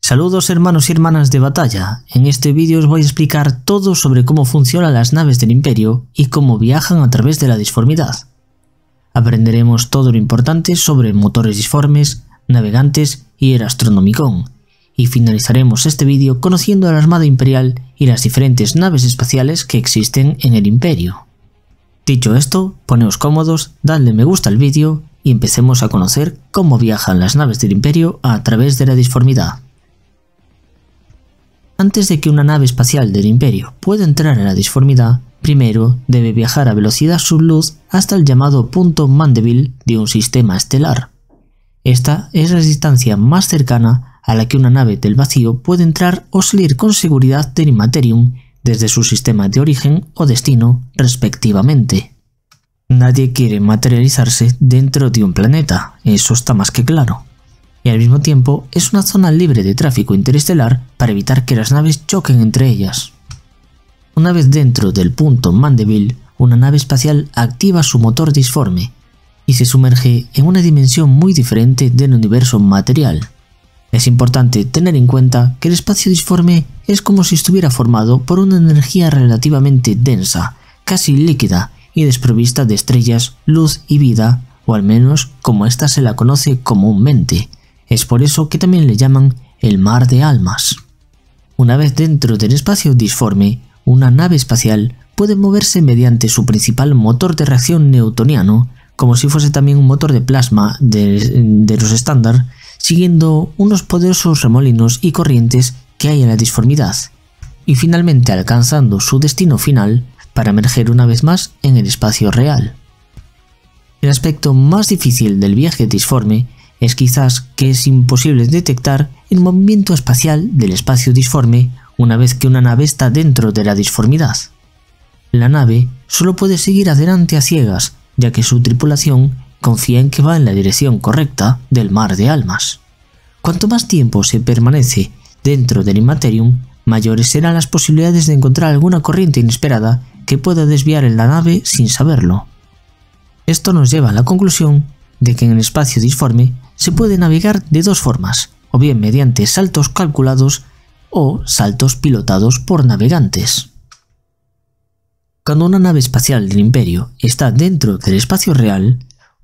Saludos hermanos y hermanas de batalla, en este vídeo os voy a explicar todo sobre cómo funcionan las naves del Imperio y cómo viajan a través de la disformidad. Aprenderemos todo lo importante sobre motores disformes, navegantes y el Astronomicon, y finalizaremos este vídeo conociendo a la Armada Imperial y las diferentes naves espaciales que existen en el Imperio. Dicho esto, poneos cómodos, dadle me gusta al vídeo y empecemos a conocer cómo viajan las naves del Imperio a través de la disformidad. Antes de que una nave espacial del Imperio pueda entrar en la disformidad, primero debe viajar a velocidad subluz hasta el llamado punto Mandeville de un sistema estelar. Esta es la distancia más cercana a la que una nave del vacío puede entrar o salir con seguridad del Immaterium desde su sistema de origen o destino, respectivamente. Nadie quiere materializarse dentro de un planeta, eso está más que claro. Y al mismo tiempo es una zona libre de tráfico interestelar para evitar que las naves choquen entre ellas. Una vez dentro del punto Mandeville, una nave espacial activa su motor disforme y se sumerge en una dimensión muy diferente del universo material. Es importante tener en cuenta que el espacio disforme es como si estuviera formado por una energía relativamente densa, casi líquida y desprovista de estrellas, luz y vida, o al menos como ésta se la conoce comúnmente. Es por eso que también le llaman el mar de almas. Una vez dentro del espacio disforme, una nave espacial puede moverse mediante su principal motor de reacción newtoniano, como si fuese también un motor de plasma de los estándar, siguiendo unos poderosos remolinos y corrientes que hay en la disformidad, y finalmente alcanzando su destino final para emerger una vez más en el espacio real. El aspecto más difícil del viaje disforme es quizás que es imposible detectar el movimiento espacial del espacio disforme una vez que una nave está dentro de la disformidad. La nave solo puede seguir adelante a ciegas, ya que su tripulación confía en que va en la dirección correcta del mar de almas. Cuanto más tiempo se permanece dentro del Immaterium, mayores serán las posibilidades de encontrar alguna corriente inesperada que pueda desviar en la nave sin saberlo. Esto nos lleva a la conclusión de que en el espacio disforme se puede navegar de dos formas, o bien mediante saltos calculados o saltos pilotados por navegantes. Cuando una nave espacial del Imperio está dentro del espacio real,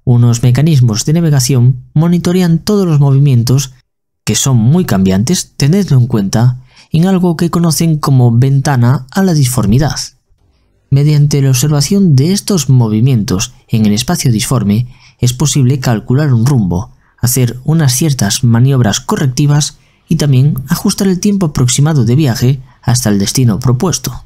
unos mecanismos de navegación monitorean todos los movimientos, que son muy cambiantes, tenedlo en cuenta, en algo que conocen como ventana a la disformidad. Mediante la observación de estos movimientos en el espacio disforme, es posible calcular un rumbo, hacer unas ciertas maniobras correctivas y también ajustar el tiempo aproximado de viaje hasta el destino propuesto.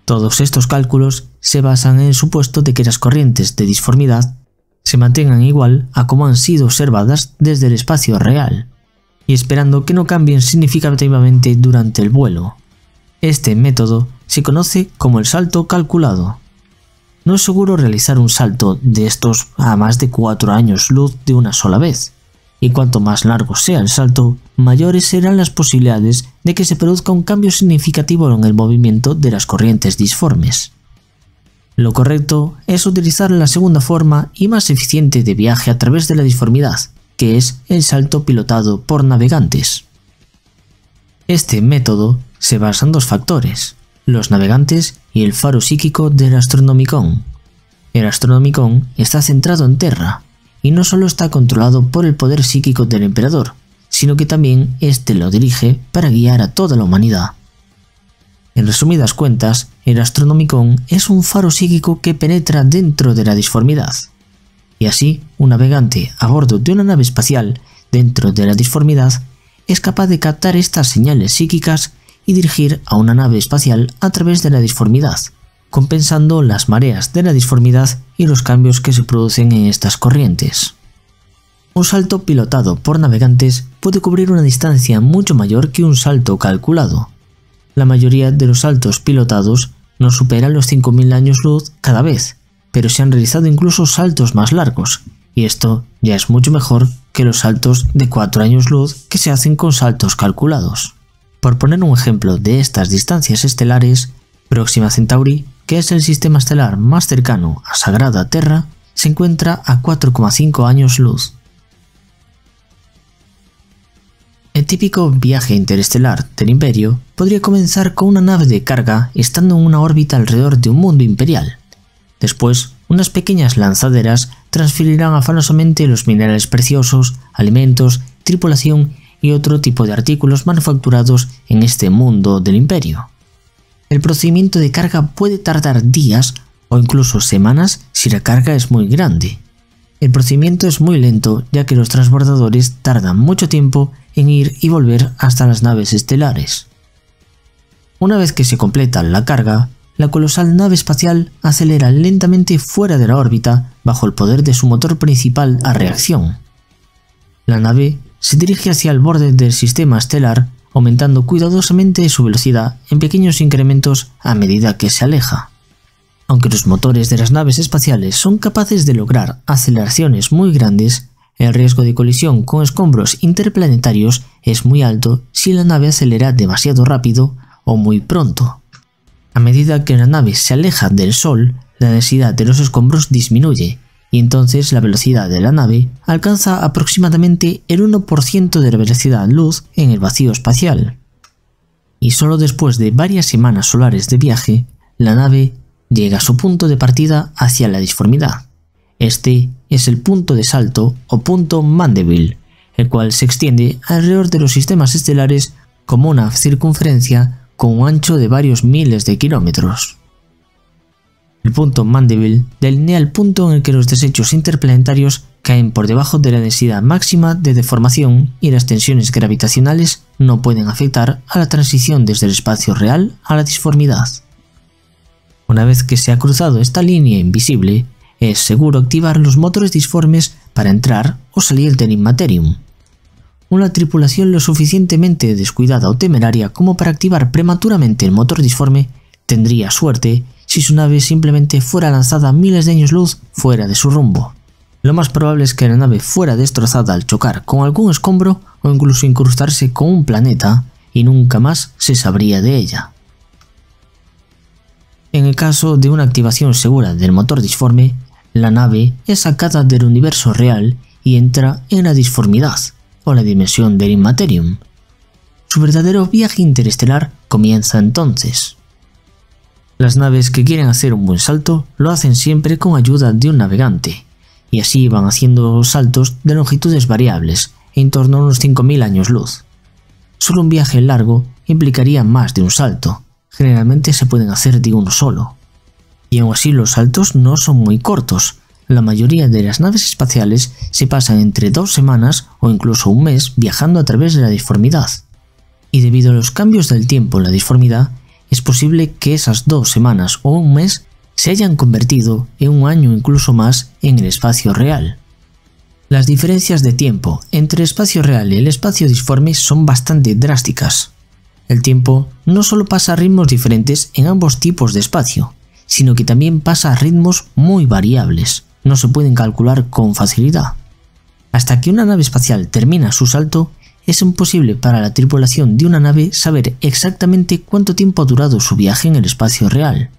Todos estos cálculos se basan en el supuesto de que las corrientes de disformidad se mantengan igual a como han sido observadas desde el espacio real, y esperando que no cambien significativamente durante el vuelo. Este método se conoce como el salto calculado. No es seguro realizar un salto de estos a más de 4 años luz de una sola vez, y cuanto más largo sea el salto, mayores serán las posibilidades de que se produzca un cambio significativo en el movimiento de las corrientes disformes. Lo correcto es utilizar la segunda forma y más eficiente de viaje a través de la disformidad, que es el salto pilotado por navegantes. Este método se basa en dos factores: los navegantes y el faro psíquico del Astronomicon. El Astronomicon está centrado en Terra, y no solo está controlado por el poder psíquico del Emperador, sino que también éste lo dirige para guiar a toda la humanidad. En resumidas cuentas, el Astronomicon es un faro psíquico que penetra dentro de la disformidad, y así un navegante a bordo de una nave espacial dentro de la disformidad es capaz de captar estas señales psíquicas y dirigir a una nave espacial a través de la disformidad, compensando las mareas de la disformidad y los cambios que se producen en estas corrientes. Un salto pilotado por navegantes puede cubrir una distancia mucho mayor que un salto calculado. La mayoría de los saltos pilotados no superan los 5000 años luz cada vez, pero se han realizado incluso saltos más largos, y esto ya es mucho mejor que los saltos de 4 años luz que se hacen con saltos calculados. Por poner un ejemplo de estas distancias estelares, Próxima Centauri, que es el sistema estelar más cercano a Sagrada Terra, se encuentra a 4,5 años luz. El típico viaje interestelar del Imperio podría comenzar con una nave de carga estando en una órbita alrededor de un mundo imperial. Después, unas pequeñas lanzaderas transferirán afanosamente los minerales preciosos, alimentos, tripulación y otro tipo de artículos manufacturados en este mundo del Imperio. El procedimiento de carga puede tardar días o incluso semanas si la carga es muy grande. El procedimiento es muy lento ya que los transbordadores tardan mucho tiempo en ir y volver hasta las naves estelares. Una vez que se completa la carga, la colosal nave espacial acelera lentamente fuera de la órbita bajo el poder de su motor principal a reacción. La nave se dirige hacia el borde del sistema estelar, aumentando cuidadosamente su velocidad en pequeños incrementos a medida que se aleja. Aunque los motores de las naves espaciales son capaces de lograr aceleraciones muy grandes, el riesgo de colisión con escombros interplanetarios es muy alto si la nave acelera demasiado rápido o muy pronto. A medida que la nave se aleja del Sol, la densidad de los escombros disminuye, y entonces la velocidad de la nave alcanza aproximadamente el 1% de la velocidad luz en el vacío espacial. Y solo después de varias semanas solares de viaje, la nave llega a su punto de partida hacia la disformidad. Este es el punto de salto o punto Mandeville, el cual se extiende alrededor de los sistemas estelares como una circunferencia con un ancho de varios miles de kilómetros. El punto Mandeville delinea el punto en el que los desechos interplanetarios caen por debajo de la densidad máxima de deformación y las tensiones gravitacionales no pueden afectar a la transición desde el espacio real a la disformidad. Una vez que se ha cruzado esta línea invisible, es seguro activar los motores disformes para entrar o salir del Immaterium. Una tripulación lo suficientemente descuidada o temeraria como para activar prematuramente el motor disforme tendría suerte si su nave simplemente fuera lanzada miles de años luz fuera de su rumbo. Lo más probable es que la nave fuera destrozada al chocar con algún escombro o incluso incrustarse con un planeta y nunca más se sabría de ella. En el caso de una activación segura del motor disforme, la nave es sacada del universo real y entra en la disformidad, o la dimensión del Immaterium. Su verdadero viaje interestelar comienza entonces. Las naves que quieren hacer un buen salto lo hacen siempre con ayuda de un navegante, y así van haciendo saltos de longitudes variables, en torno a unos 5000 años luz. Solo un viaje largo implicaría más de un salto, generalmente se pueden hacer de uno solo. Y aun así los saltos no son muy cortos, la mayoría de las naves espaciales se pasan entre 2 semanas o incluso un mes viajando a través de la disformidad. Y debido a los cambios del tiempo en la disformidad, es posible que esas 2 semanas o un mes se hayan convertido en un año o incluso más en el espacio real. Las diferencias de tiempo entre el espacio real y el espacio disforme son bastante drásticas. El tiempo no solo pasa a ritmos diferentes en ambos tipos de espacio, sino que también pasa a ritmos muy variables, no se pueden calcular con facilidad. Hasta que una nave espacial termina su salto, es imposible para la tripulación de una nave saber exactamente cuánto tiempo ha durado su viaje en el espacio real.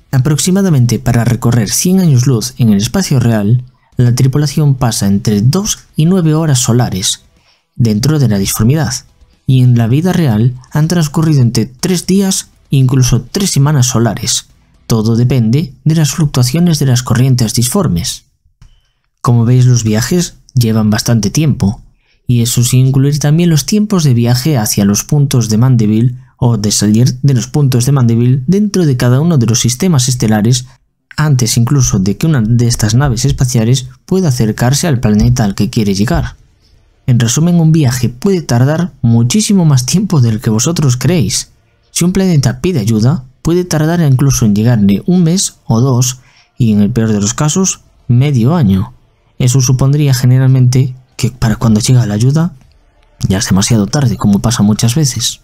Aproximadamente para recorrer 100 años luz en el espacio real, la tripulación pasa entre 2 y 9 horas solares, dentro de la disformidad, y en la vida real han transcurrido entre 3 días e incluso 3 semanas solares. Todo depende de las fluctuaciones de las corrientes disformes. Como veis, los viajes llevan bastante tiempo, y eso sin incluir también los tiempos de viaje hacia los puntos de Mandeville o de salir de los puntos de Mandeville dentro de cada uno de los sistemas estelares antes incluso de que una de estas naves espaciales pueda acercarse al planeta al que quiere llegar. En resumen, un viaje puede tardar muchísimo más tiempo del que vosotros creéis. Si un planeta pide ayuda, puede tardar incluso en llegarle un mes o 2 y en el peor de los casos, medio año. Eso supondría generalmente que para cuando llega la ayuda ya es demasiado tarde, como pasa muchas veces.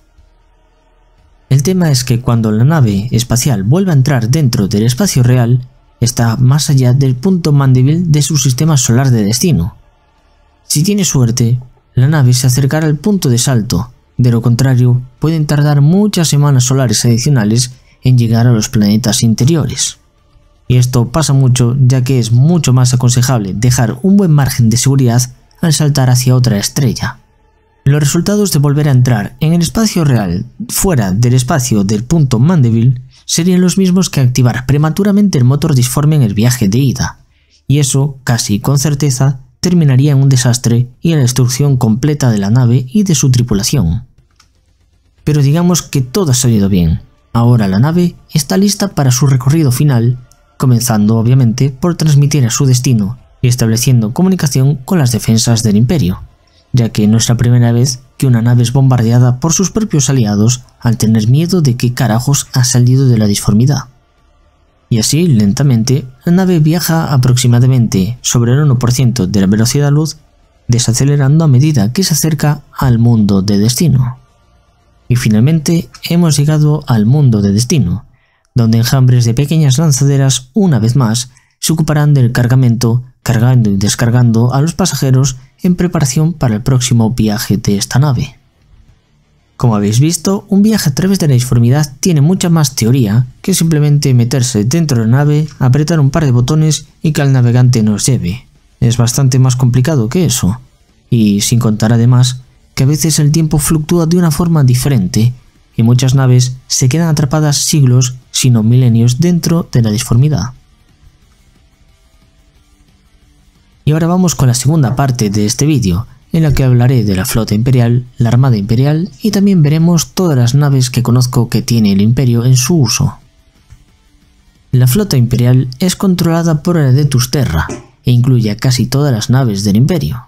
El tema es que cuando la nave espacial vuelva a entrar dentro del espacio real, está más allá del punto Mandeville de su sistema solar de destino. Si tiene suerte, la nave se acercará al punto de salto, de lo contrario pueden tardar muchas semanas solares adicionales en llegar a los planetas interiores. Y esto pasa mucho, ya que es mucho más aconsejable dejar un buen margen de seguridad al saltar hacia otra estrella. Los resultados de volver a entrar en el espacio real fuera del espacio del punto Mandeville serían los mismos que activar prematuramente el motor disforme en el viaje de ida, y eso, casi con certeza, terminaría en un desastre y en la destrucción completa de la nave y de su tripulación. Pero digamos que todo ha salido bien. Ahora la nave está lista para su recorrido final, comenzando obviamente por transmitir a su destino y estableciendo comunicación con las defensas del Imperio, ya que no es la primera vez que una nave es bombardeada por sus propios aliados al tener miedo de qué carajos ha salido de la disformidad. Y así, lentamente, la nave viaja aproximadamente sobre el 1% de la velocidad luz, desacelerando a medida que se acerca al mundo de destino. Y finalmente hemos llegado al mundo de destino, donde enjambres de pequeñas lanzaderas una vez más se ocuparán del cargamento, cargando y descargando a los pasajeros en preparación para el próximo viaje de esta nave. Como habéis visto, un viaje a través de la disformidad tiene mucha más teoría que simplemente meterse dentro de la nave, apretar un par de botones y que el navegante nos lleve. Es bastante más complicado que eso, y sin contar además que a veces el tiempo fluctúa de una forma diferente y muchas naves se quedan atrapadas siglos, si no milenios, dentro de la disformidad. Y ahora vamos con la segunda parte de este vídeo, en la que hablaré de la flota imperial, la armada imperial y también veremos todas las naves que conozco que tiene el Imperio en su uso. La flota imperial es controlada por el Adeptus Terra e incluye a casi todas las naves del Imperio.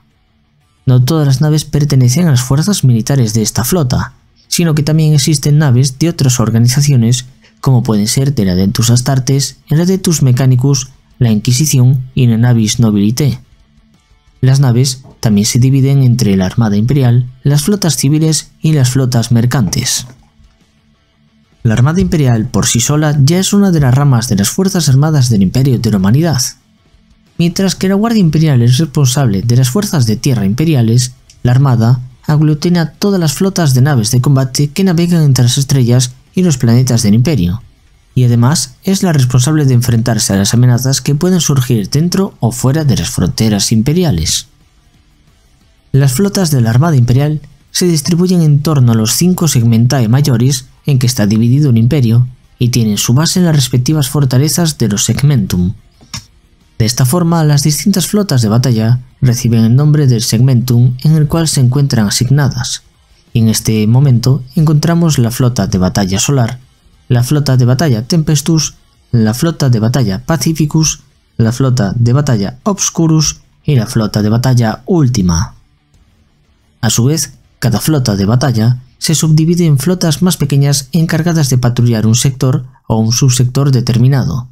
No todas las naves pertenecen a las fuerzas militares de esta flota, sino que también existen naves de otras organizaciones como pueden ser el Adeptus Astartes, el Adeptus Mechanicus, la Inquisición y la Navis Nobilitae. Las naves también se dividen entre la Armada Imperial, las flotas civiles y las flotas mercantes. La Armada Imperial por sí sola ya es una de las ramas de las Fuerzas Armadas del Imperio de la Humanidad. Mientras que la Guardia Imperial es responsable de las fuerzas de tierra imperiales, la Armada aglutina todas las flotas de naves de combate que navegan entre las estrellas y los planetas del Imperio, y además es la responsable de enfrentarse a las amenazas que pueden surgir dentro o fuera de las fronteras imperiales. Las flotas de la Armada Imperial se distribuyen en torno a los 5 segmentae mayores en que está dividido el Imperio y tienen su base en las respectivas fortalezas de los segmentum. De esta forma, las distintas flotas de batalla reciben el nombre del segmentum en el cual se encuentran asignadas, y en este momento encontramos la flota de batalla solar, la flota de batalla Tempestus, la flota de batalla Pacificus, la flota de batalla Obscurus y la flota de batalla Ultima. A su vez, cada flota de batalla se subdivide en flotas más pequeñas encargadas de patrullar un sector o un subsector determinado,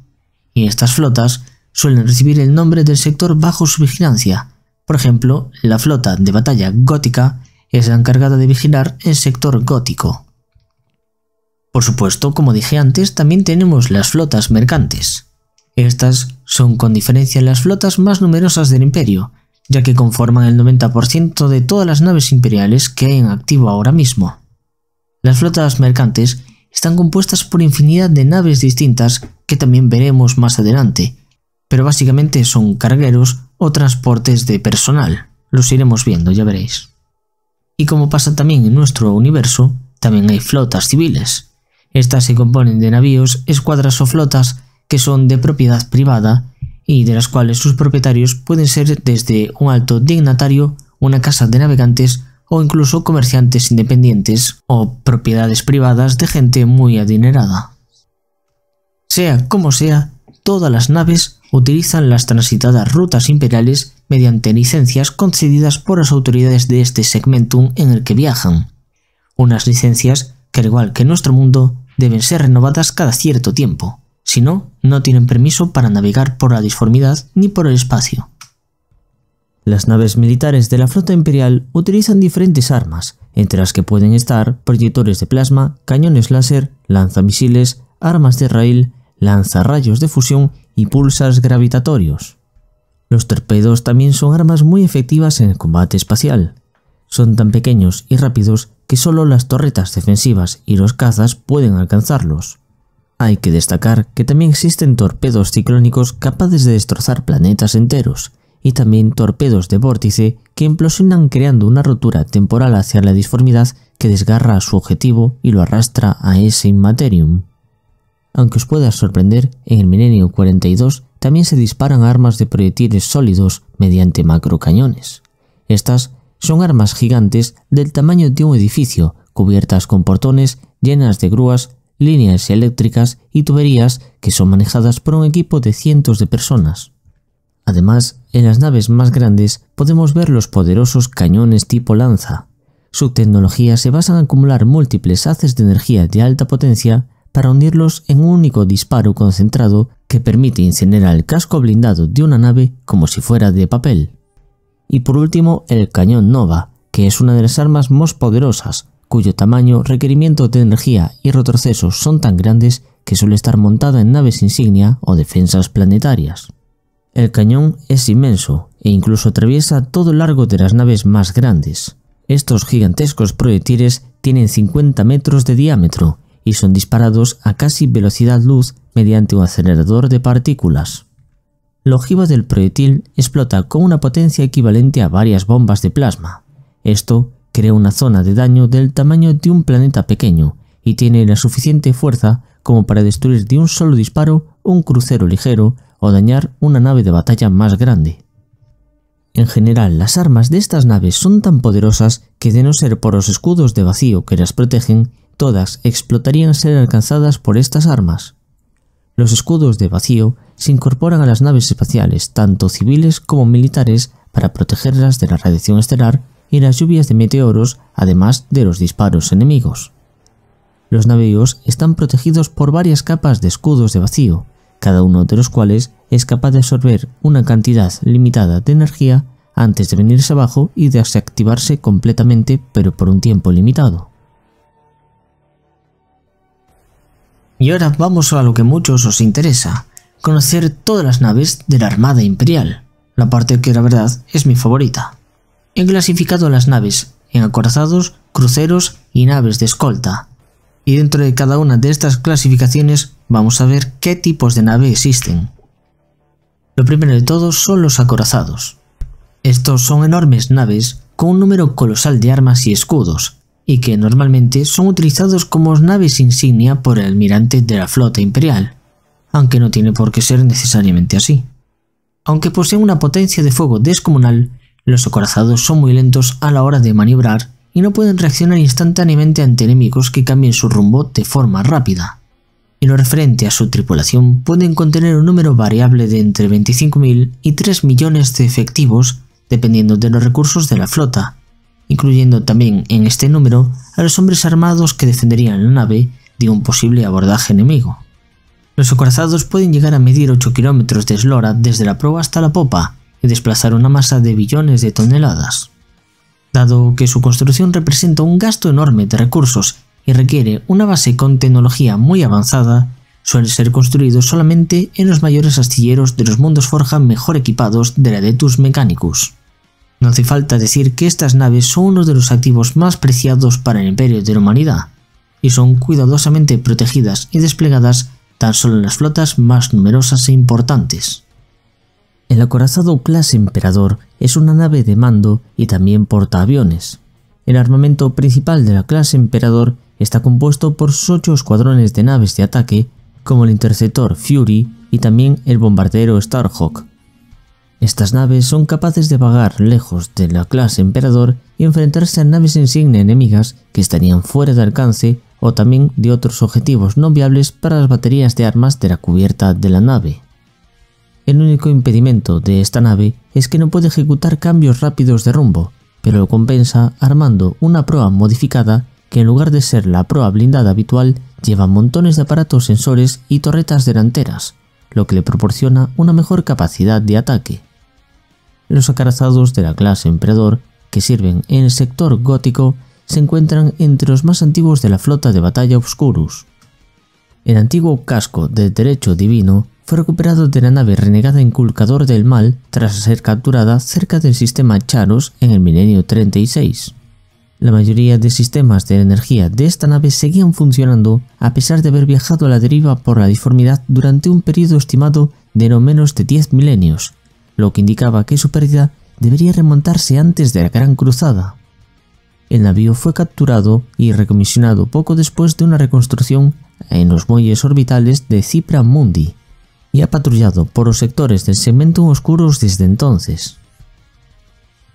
y estas flotas suelen recibir el nombre del sector bajo su vigilancia. Por ejemplo, la flota de batalla gótica es la encargada de vigilar el sector gótico. Por supuesto, como dije antes, también tenemos las flotas mercantes. Estas son con diferencia las flotas más numerosas del Imperio, ya que conforman el 90% de todas las naves imperiales que hay en activo ahora mismo. Las flotas mercantes están compuestas por infinidad de naves distintas que también veremos más adelante, pero básicamente son cargueros o transportes de personal. Los iremos viendo, ya veréis. Y como pasa también en nuestro universo, también hay flotas civiles. Estas se componen de navíos, escuadras o flotas que son de propiedad privada y de las cuales sus propietarios pueden ser desde un alto dignatario, una casa de navegantes o incluso comerciantes independientes o propiedades privadas de gente muy adinerada. Sea como sea, todas las naves utilizan las transitadas rutas imperiales mediante licencias concedidas por las autoridades de este segmentum en el que viajan. Unas licencias que, al igual que en nuestro mundo, deben ser renovadas cada cierto tiempo, si no, no tienen permiso para navegar por la disformidad ni por el espacio. Las naves militares de la flota imperial utilizan diferentes armas, entre las que pueden estar proyectores de plasma, cañones láser, lanzamisiles, armas de rail, lanzarrayos de fusión y pulsars gravitatorios. Los torpedos también son armas muy efectivas en el combate espacial. Son tan pequeños y rápidos que solo las torretas defensivas y los cazas pueden alcanzarlos. Hay que destacar que también existen torpedos ciclónicos capaces de destrozar planetas enteros, y también torpedos de vórtice que implosionan creando una rotura temporal hacia la disformidad que desgarra a su objetivo y lo arrastra a ese Immaterium. Aunque os pueda sorprender, en el Milenio 42 también se disparan armas de proyectiles sólidos mediante macrocañones. Estas son armas gigantes del tamaño de un edificio, cubiertas con portones, llenas de grúas, líneas eléctricas y tuberías que son manejadas por un equipo de cientos de personas. Además, en las naves más grandes podemos ver los poderosos cañones tipo lanza. Su tecnología se basa en acumular múltiples haces de energía de alta potencia para hundirlos en un único disparo concentrado que permite incinerar el casco blindado de una nave como si fuera de papel. Y por último, el cañón Nova, que es una de las armas más poderosas, cuyo tamaño, requerimiento de energía y retrocesos son tan grandes que suele estar montada en naves insignia o defensas planetarias. El cañón es inmenso e incluso atraviesa todo el largo de las naves más grandes. Estos gigantescos proyectiles tienen 50 metros de diámetro y son disparados a casi velocidad luz mediante un acelerador de partículas. La ojiva del proyectil explota con una potencia equivalente a varias bombas de plasma. Esto crea una zona de daño del tamaño de un planeta pequeño y tiene la suficiente fuerza como para destruir de un solo disparo un crucero ligero o dañar una nave de batalla más grande. En general, las armas de estas naves son tan poderosas que, de no ser por los escudos de vacío que las protegen, todas explotarían al ser alcanzadas por estas armas. Los escudos de vacío se incorporan a las naves espaciales, tanto civiles como militares, para protegerlas de la radiación estelar y las lluvias de meteoros, además de los disparos enemigos. Los navíos están protegidos por varias capas de escudos de vacío, cada uno de los cuales es capaz de absorber una cantidad limitada de energía antes de venirse abajo y desactivarse completamente, pero por un tiempo limitado. Y ahora vamos a lo que a muchos os interesa, conocer todas las naves de la Armada Imperial, la parte que la verdad es mi favorita. He clasificado las naves en acorazados, cruceros y naves de escolta, y dentro de cada una de estas clasificaciones vamos a ver qué tipos de nave existen. Lo primero de todo son los acorazados. Estos son enormes naves con un número colosal de armas y escudos, y que normalmente son utilizados como naves insignia por el almirante de la flota imperial, aunque no tiene por qué ser necesariamente así. Aunque poseen una potencia de fuego descomunal, los acorazados son muy lentos a la hora de maniobrar y no pueden reaccionar instantáneamente ante enemigos que cambien su rumbo de forma rápida. En lo referente a su tripulación, pueden contener un número variable de entre 25.000 y 3 millones de efectivos, dependiendo de los recursos de la flota, incluyendo también en este número a los hombres armados que defenderían la nave de un posible abordaje enemigo. Los acorazados pueden llegar a medir 8 kilómetros de eslora desde la proa hasta la popa y desplazar una masa de billones de toneladas. Dado que su construcción representa un gasto enorme de recursos y requiere una base con tecnología muy avanzada, suelen ser construidos solamente en los mayores astilleros de los mundos forja mejor equipados de la Adeptus Mechanicus. No hace falta decir que estas naves son uno de los activos más preciados para el imperio de la humanidad, y son cuidadosamente protegidas y desplegadas tan solo en las flotas más numerosas e importantes. El acorazado clase Emperador es una nave de mando y también portaaviones. El armamento principal de la clase Emperador está compuesto por sus 8 escuadrones de naves de ataque, como el interceptor Fury y también el bombardero Starhawk. Estas naves son capaces de vagar lejos de la clase Emperador y enfrentarse a naves insignia enemigas que estarían fuera de alcance o también de otros objetivos no viables para las baterías de armas de la cubierta de la nave. El único impedimento de esta nave es que no puede ejecutar cambios rápidos de rumbo, pero lo compensa armando una proa modificada que en lugar de ser la proa blindada habitual lleva montones de aparatos sensores y torretas delanteras, lo que le proporciona una mejor capacidad de ataque. Los acorazados de la clase Emperador, que sirven en el sector gótico, se encuentran entre los más antiguos de la flota de batalla Obscurus. El antiguo casco del Derecho Divino fue recuperado de la nave renegada Inculcador del Mal tras ser capturada cerca del sistema Charos en el milenio 36. La mayoría de sistemas de energía de esta nave seguían funcionando a pesar de haber viajado a la deriva por la disformidad durante un periodo estimado de no menos de 10 milenios, lo que indicaba que su pérdida debería remontarse antes de la Gran Cruzada. El navío fue capturado y recomisionado poco después de una reconstrucción en los muelles orbitales de Cipra Mundi, y ha patrullado por los sectores del segmento oscuros desde entonces.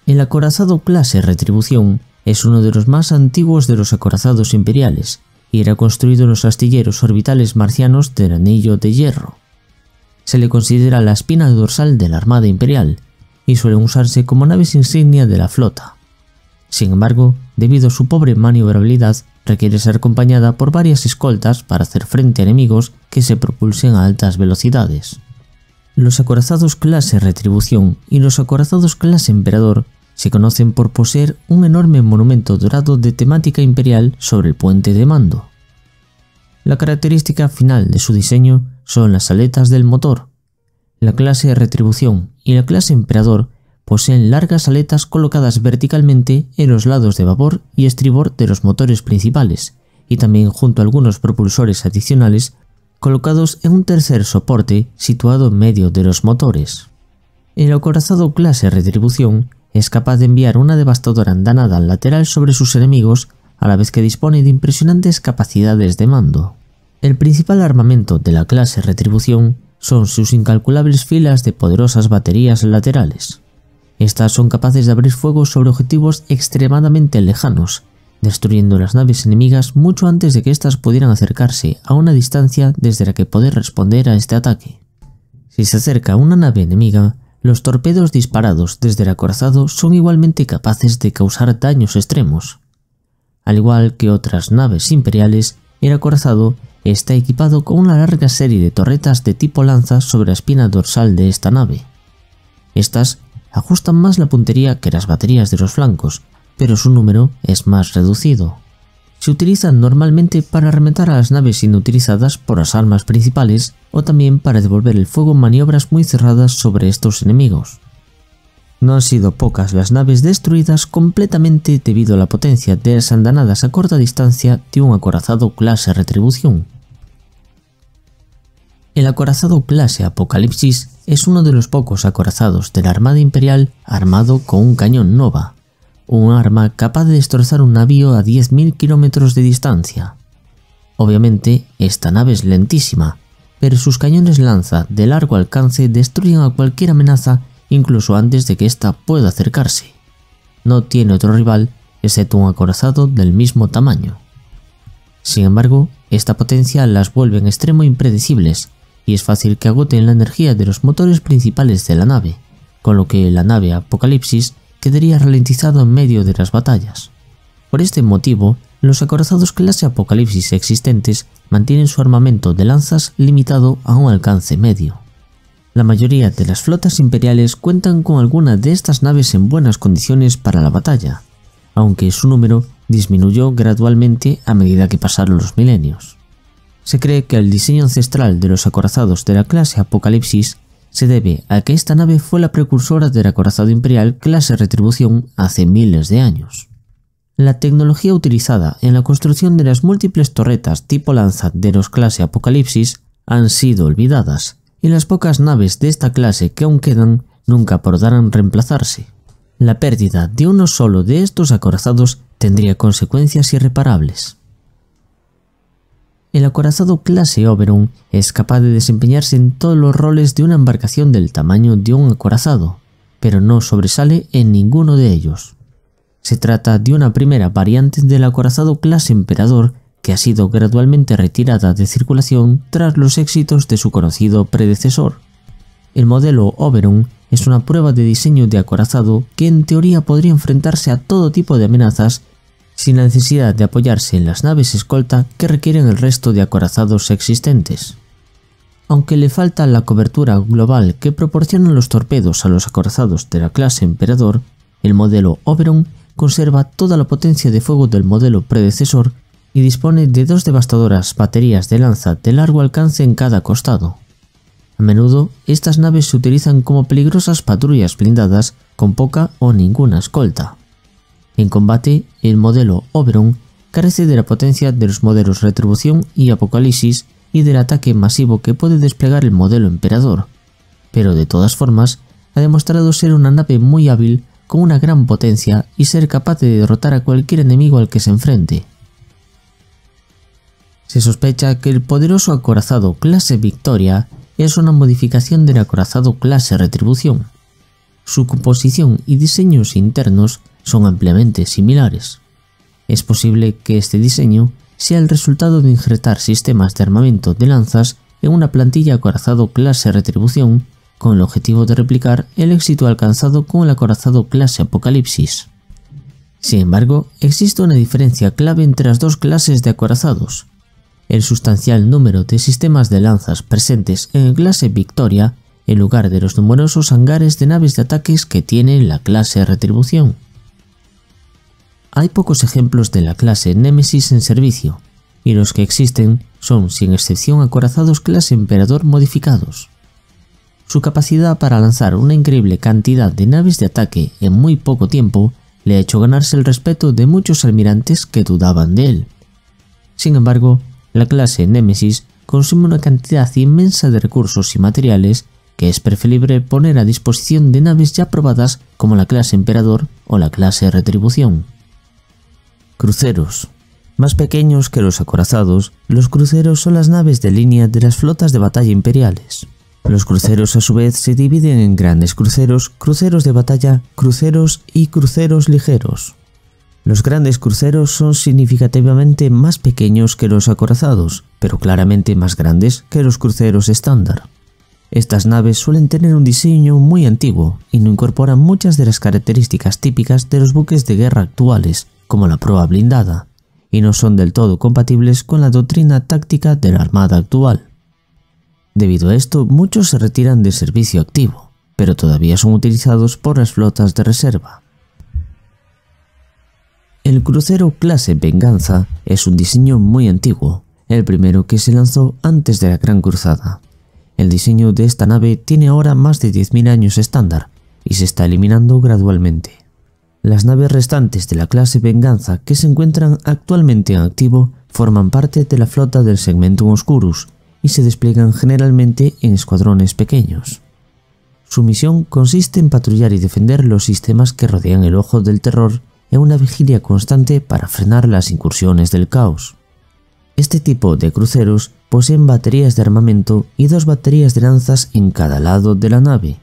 El acorazado clase Retribución es uno de los más antiguos de los acorazados imperiales y era construido en los astilleros orbitales marcianos del Anillo de Hierro. Se le considera la espina dorsal de la Armada Imperial y suelen usarse como naves insignia de la flota. Sin embargo, debido a su pobre maniobrabilidad, requiere ser acompañada por varias escoltas para hacer frente a enemigos que se propulsen a altas velocidades. Los acorazados clase Retribución y los acorazados clase Emperador se conocen por poseer un enorme monumento dorado de temática imperial sobre el puente de mando. La característica final de su diseño son las aletas del motor. La clase Retribución y la clase Emperador poseen largas aletas colocadas verticalmente en los lados de babor y estribor de los motores principales, y también junto a algunos propulsores adicionales colocados en un tercer soporte situado en medio de los motores. El acorazado clase Retribución es capaz de enviar una devastadora andanada lateral sobre sus enemigos, a la vez que dispone de impresionantes capacidades de mando. El principal armamento de la clase Retribución son sus incalculables filas de poderosas baterías laterales. Estas son capaces de abrir fuego sobre objetivos extremadamente lejanos, destruyendo las naves enemigas mucho antes de que éstas pudieran acercarse a una distancia desde la que poder responder a este ataque. Si se acerca a una nave enemiga, los torpedos disparados desde el acorazado son igualmente capaces de causar daños extremos. Al igual que otras naves imperiales, el acorazado está equipado con una larga serie de torretas de tipo lanza sobre la espina dorsal de esta nave. Estas ajustan más la puntería que las baterías de los flancos, pero su número es más reducido. Se utilizan normalmente para arremetar a las naves inutilizadas por las armas principales o también para devolver el fuego en maniobras muy cerradas sobre estos enemigos. No han sido pocas las naves destruidas completamente debido a la potencia de las andanadas a corta distancia de un acorazado clase Retribución. El acorazado clase Apocalipsis es uno de los pocos acorazados de la Armada Imperial armado con un cañón Nova, un arma capaz de destrozar un navío a 10.000 kilómetros de distancia. Obviamente, esta nave es lentísima, pero sus cañones lanza de largo alcance destruyen a cualquier amenaza incluso antes de que ésta pueda acercarse. No tiene otro rival excepto un acorazado del mismo tamaño. Sin embargo, esta potencia las vuelve en extremo impredecibles y es fácil que agoten la energía de los motores principales de la nave, con lo que la nave Apocalipsis quedaría ralentizado en medio de las batallas. Por este motivo, los acorazados clase Apocalipsis existentes mantienen su armamento de lanzas limitado a un alcance medio. La mayoría de las flotas imperiales cuentan con alguna de estas naves en buenas condiciones para la batalla, aunque su número disminuyó gradualmente a medida que pasaron los milenios. Se cree que el diseño ancestral de los acorazados de la clase Apocalipsis se debe a que esta nave fue la precursora del acorazado imperial clase Retribución hace miles de años. La tecnología utilizada en la construcción de las múltiples torretas tipo lanza de los clase Apocalipsis han sido olvidadas, y las pocas naves de esta clase que aún quedan nunca podrán reemplazarse. La pérdida de uno solo de estos acorazados tendría consecuencias irreparables. El acorazado clase Oberon es capaz de desempeñarse en todos los roles de una embarcación del tamaño de un acorazado, pero no sobresale en ninguno de ellos. Se trata de una primera variante del acorazado clase Emperador que ha sido gradualmente retirada de circulación tras los éxitos de su conocido predecesor. El modelo Oberon es una prueba de diseño de acorazado que en teoría podría enfrentarse a todo tipo de amenazas sin la necesidad de apoyarse en las naves escolta que requieren el resto de acorazados existentes. Aunque le falta la cobertura global que proporcionan los torpedos a los acorazados de la clase Emperador, el modelo Oberon conserva toda la potencia de fuego del modelo predecesor y dispone de dos devastadoras baterías de lanza de largo alcance en cada costado. A menudo, estas naves se utilizan como peligrosas patrullas blindadas con poca o ninguna escolta. En combate, el modelo Oberon carece de la potencia de los modelos Retribución y Apocalipsis y del ataque masivo que puede desplegar el modelo Emperador, pero de todas formas, ha demostrado ser una nave muy hábil, con una gran potencia y ser capaz de derrotar a cualquier enemigo al que se enfrente. Se sospecha que el poderoso acorazado clase Victoria es una modificación del acorazado clase Retribución. Su composición y diseños internos son ampliamente similares. Es posible que este diseño sea el resultado de injertar sistemas de armamento de lanzas en una plantilla acorazado clase Retribución con el objetivo de replicar el éxito alcanzado con el acorazado clase Apocalipsis. Sin embargo, existe una diferencia clave entre las dos clases de acorazados. El sustancial número de sistemas de lanzas presentes en el clase Victoria en lugar de los numerosos hangares de naves de ataques que tiene la clase Retribución. Hay pocos ejemplos de la clase Némesis en servicio, y los que existen son sin excepción acorazados clase Emperador modificados. Su capacidad para lanzar una increíble cantidad de naves de ataque en muy poco tiempo le ha hecho ganarse el respeto de muchos almirantes que dudaban de él. Sin embargo, la clase Némesis consume una cantidad inmensa de recursos y materiales que es preferible poner a disposición de naves ya probadas como la clase Emperador o la clase Retribución. Cruceros. Más pequeños que los acorazados, los cruceros son las naves de línea de las flotas de batalla imperiales. Los cruceros a su vez se dividen en grandes cruceros, cruceros de batalla, cruceros y cruceros ligeros. Los grandes cruceros son significativamente más pequeños que los acorazados, pero claramente más grandes que los cruceros estándar. Estas naves suelen tener un diseño muy antiguo y no incorporan muchas de las características típicas de los buques de guerra actuales, como la proa blindada, y no son del todo compatibles con la doctrina táctica de la armada actual. Debido a esto, muchos se retiran del servicio activo, pero todavía son utilizados por las flotas de reserva. El crucero clase Venganza es un diseño muy antiguo, el primero que se lanzó antes de la Gran Cruzada. El diseño de esta nave tiene ahora más de 10.000 años estándar y se está eliminando gradualmente. Las naves restantes de la clase Venganza que se encuentran actualmente en activo forman parte de la flota del Segmentum Oscurus y se despliegan generalmente en escuadrones pequeños. Su misión consiste en patrullar y defender los sistemas que rodean el Ojo del Terror en una vigilia constante para frenar las incursiones del caos. Este tipo de cruceros poseen baterías de armamento y 2 baterías de lanzas en cada lado de la nave,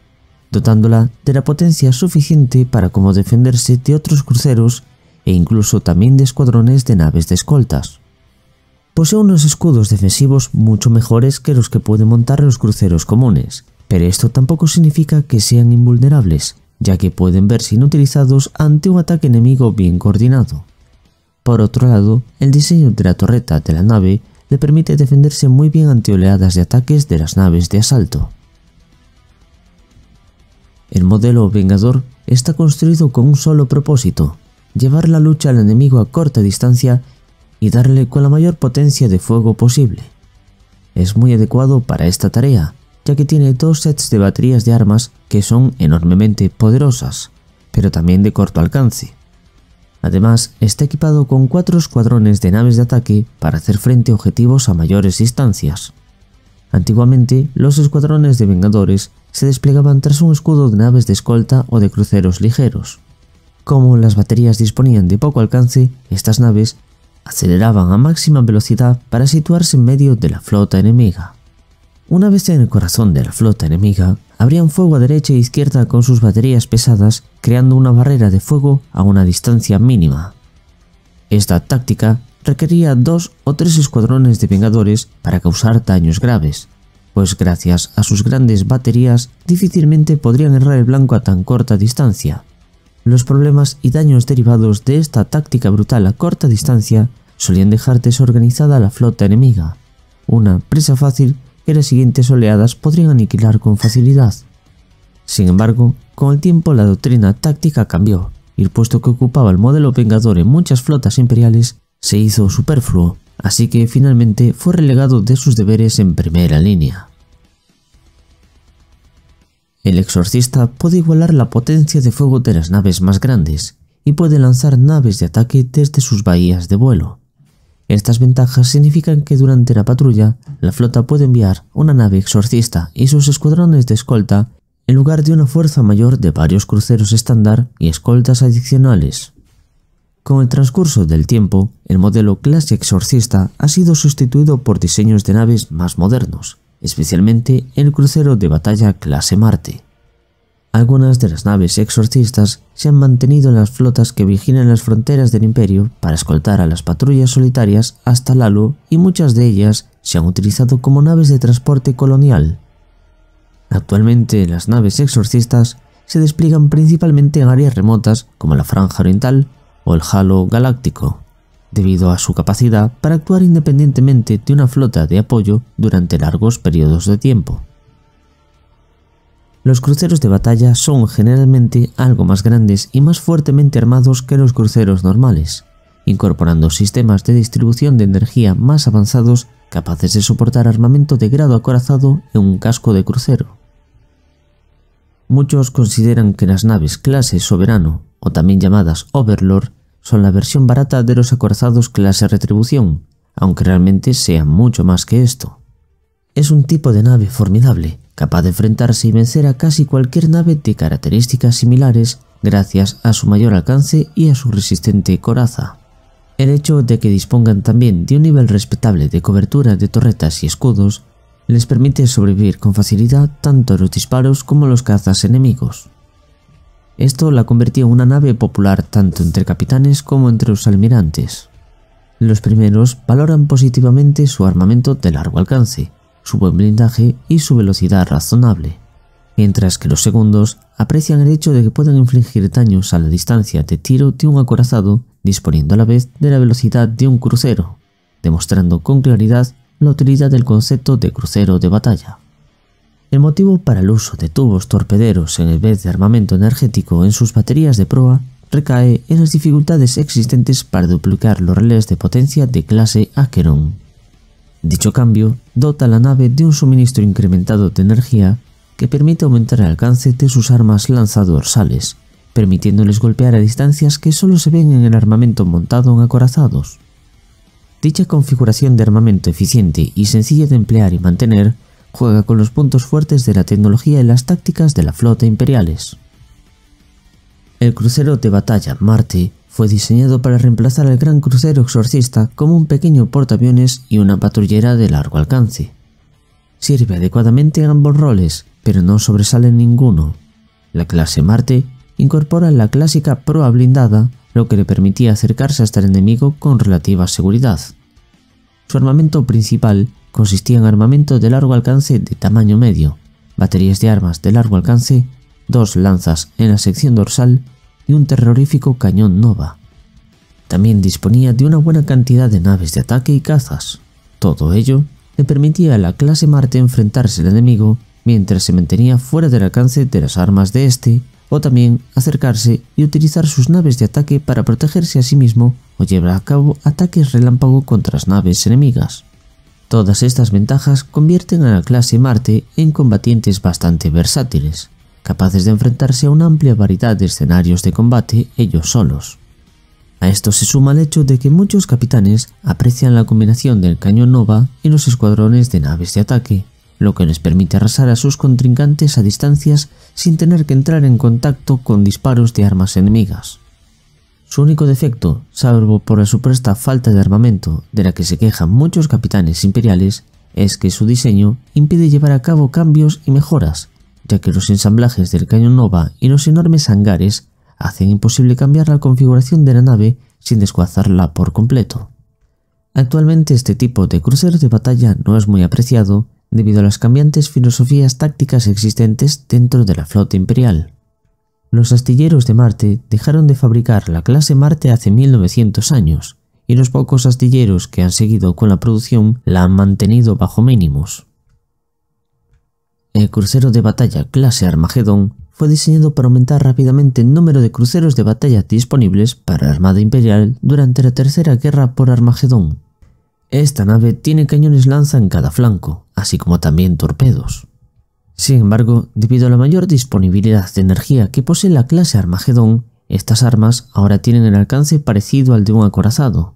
dotándola de la potencia suficiente para como defenderse de otros cruceros e incluso también de escuadrones de naves de escoltas. Posee unos escudos defensivos mucho mejores que los que pueden montar los cruceros comunes, pero esto tampoco significa que sean invulnerables, ya que pueden verse inutilizados ante un ataque enemigo bien coordinado. Por otro lado, el diseño de la torreta de la nave le permite defenderse muy bien ante oleadas de ataques de las naves de asalto. El modelo Vengador está construido con un solo propósito: llevar la lucha al enemigo a corta distancia y darle con la mayor potencia de fuego posible. Es muy adecuado para esta tarea, ya que tiene 2 sets de baterías de armas que son enormemente poderosas, pero también de corto alcance. Además, está equipado con 4 escuadrones de naves de ataque para hacer frente a objetivos a mayores distancias. Antiguamente, los escuadrones de Vengadores se desplegaban tras un escudo de naves de escolta o de cruceros ligeros. Como las baterías disponían de poco alcance, estas naves aceleraban a máxima velocidad para situarse en medio de la flota enemiga. Una vez en el corazón de la flota enemiga, abrían fuego a derecha e izquierda con sus baterías pesadas, creando una barrera de fuego a una distancia mínima. Esta táctica requería 2 o 3 escuadrones de Vengadores para causar daños graves, pues gracias a sus grandes baterías difícilmente podrían errar el blanco a tan corta distancia. Los problemas y daños derivados de esta táctica brutal a corta distancia solían dejar desorganizada a la flota enemiga, una presa fácil que las siguientes oleadas podrían aniquilar con facilidad. Sin embargo, con el tiempo la doctrina táctica cambió, y el puesto que ocupaba el modelo Vengador en muchas flotas imperiales se hizo superfluo, así que finalmente fue relegado de sus deberes en primera línea. El exorcista puede igualar la potencia de fuego de las naves más grandes, y puede lanzar naves de ataque desde sus bahías de vuelo. Estas ventajas significan que durante la patrulla, la flota puede enviar una nave exorcista y sus escuadrones de escolta en lugar de una fuerza mayor de varios cruceros estándar y escoltas adicionales. Con el transcurso del tiempo, el modelo clase Exorcista ha sido sustituido por diseños de naves más modernos, especialmente el crucero de batalla clase Marte. Algunas de las naves exorcistas se han mantenido en las flotas que vigilan las fronteras del Imperio para escoltar a las patrullas solitarias hasta Lalo, y muchas de ellas se han utilizado como naves de transporte colonial. Actualmente las naves exorcistas se despliegan principalmente en áreas remotas como la Franja Oriental o el Halo Galáctico, debido a su capacidad para actuar independientemente de una flota de apoyo durante largos periodos de tiempo. Los cruceros de batalla son generalmente algo más grandes y más fuertemente armados que los cruceros normales, incorporando sistemas de distribución de energía más avanzados capaces de soportar armamento de grado acorazado en un casco de crucero. Muchos consideran que las naves clase Soberano, o también llamadas Overlord, son la versión barata de los acorazados clase Retribución, aunque realmente sean mucho más que esto. Es un tipo de nave formidable, capaz de enfrentarse y vencer a casi cualquier nave de características similares gracias a su mayor alcance y a su resistente coraza. El hecho de que dispongan también de un nivel respetable de cobertura de torretas y escudos les permite sobrevivir con facilidad tanto a los disparos como a los cazas enemigos. Esto la convirtió en una nave popular tanto entre capitanes como entre los almirantes. Los primeros valoran positivamente su armamento de largo alcance, su buen blindaje y su velocidad razonable, mientras que los segundos aprecian el hecho de que pueden infligir daños a la distancia de tiro de un acorazado disponiendo a la vez de la velocidad de un crucero, demostrando con claridad la utilidad del concepto de crucero de batalla. El motivo para el uso de tubos torpederos en vez de armamento energético en sus baterías de proa recae en las dificultades existentes para duplicar los relés de potencia de clase Acheron. Dicho cambio dota a la nave de un suministro incrementado de energía que permite aumentar el alcance de sus armas lanzadorsales, permitiéndoles golpear a distancias que solo se ven en el armamento montado en acorazados. Dicha configuración de armamento eficiente y sencilla de emplear y mantener juega con los puntos fuertes de la tecnología y las tácticas de la flota imperiales. El crucero de batalla Marte fue diseñado para reemplazar al gran crucero Exorcista como un pequeño portaaviones y una patrullera de largo alcance. Sirve adecuadamente en ambos roles, pero no sobresale en ninguno. La clase Marte incorpora la clásica proa blindada, lo que le permitía acercarse hasta el enemigo con relativa seguridad. Su armamento principal consistía en armamento de largo alcance de tamaño medio, baterías de armas de largo alcance, 2 lanzas en la sección dorsal y un terrorífico cañón Nova. También disponía de una buena cantidad de naves de ataque y cazas. Todo ello le permitía a la clase Marte enfrentarse al enemigo mientras se mantenía fuera del alcance de las armas de este, o también acercarse y utilizar sus naves de ataque para protegerse a sí mismo o llevar a cabo ataques relámpago contra las naves enemigas. Todas estas ventajas convierten a la clase Marte en combatientes bastante versátiles, capaces de enfrentarse a una amplia variedad de escenarios de combate ellos solos. A esto se suma el hecho de que muchos capitanes aprecian la combinación del cañón Nova y los escuadrones de naves de ataque, lo que les permite arrasar a sus contrincantes a distancias sin tener que entrar en contacto con disparos de armas enemigas. Su único defecto, salvo por la supuesta falta de armamento de la que se quejan muchos capitanes imperiales, es que su diseño impide llevar a cabo cambios y mejoras, ya que los ensamblajes del cañón Nova y los enormes hangares hacen imposible cambiar la configuración de la nave sin desguazarla por completo. Actualmente este tipo de crucero de batalla no es muy apreciado debido a las cambiantes filosofías tácticas existentes dentro de la flota imperial. Los astilleros de Marte dejaron de fabricar la clase Marte hace 1900 años, y los pocos astilleros que han seguido con la producción la han mantenido bajo mínimos. El crucero de batalla clase Armagedón fue diseñado para aumentar rápidamente el número de cruceros de batalla disponibles para la Armada Imperial durante la Tercera Guerra por Armagedón. Esta nave tiene cañones lanza en cada flanco, así como también torpedos. Sin embargo, debido a la mayor disponibilidad de energía que posee la clase Armagedón, estas armas ahora tienen el alcance parecido al de un acorazado.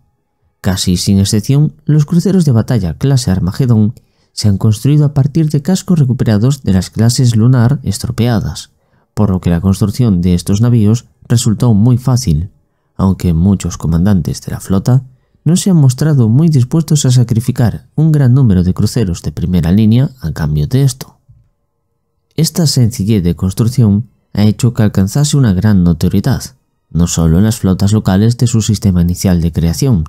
Casi sin excepción, los cruceros de batalla clase Armagedón se se han construido a partir de cascos recuperados de las clases lunar estropeadas, por lo que la construcción de estos navíos resultó muy fácil, aunque muchos comandantes de la flota no se han mostrado muy dispuestos a sacrificar un gran número de cruceros de primera línea a cambio de esto. Esta sencillez de construcción ha hecho que alcanzase una gran notoriedad, no solo en las flotas locales de su sistema inicial de creación,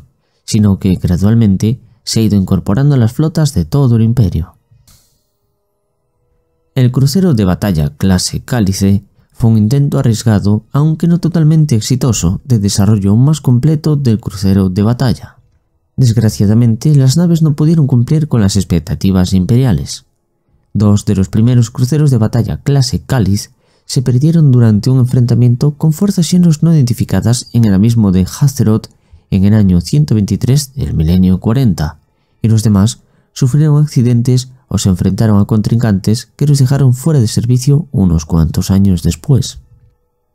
sino que gradualmente se ha ido incorporando a las flotas de todo el imperio. El crucero de batalla clase Cálice fue un intento arriesgado, aunque no totalmente exitoso, de desarrollo aún más completo del crucero de batalla. Desgraciadamente, las naves no pudieron cumplir con las expectativas imperiales. Dos de los primeros cruceros de batalla clase Cáliz se perdieron durante un enfrentamiento con fuerzas Xenos no identificadas en el abismo de Azeroth en el año 123 del milenio 40, y los demás sufrieron accidentes o se enfrentaron a contrincantes que los dejaron fuera de servicio unos cuantos años después.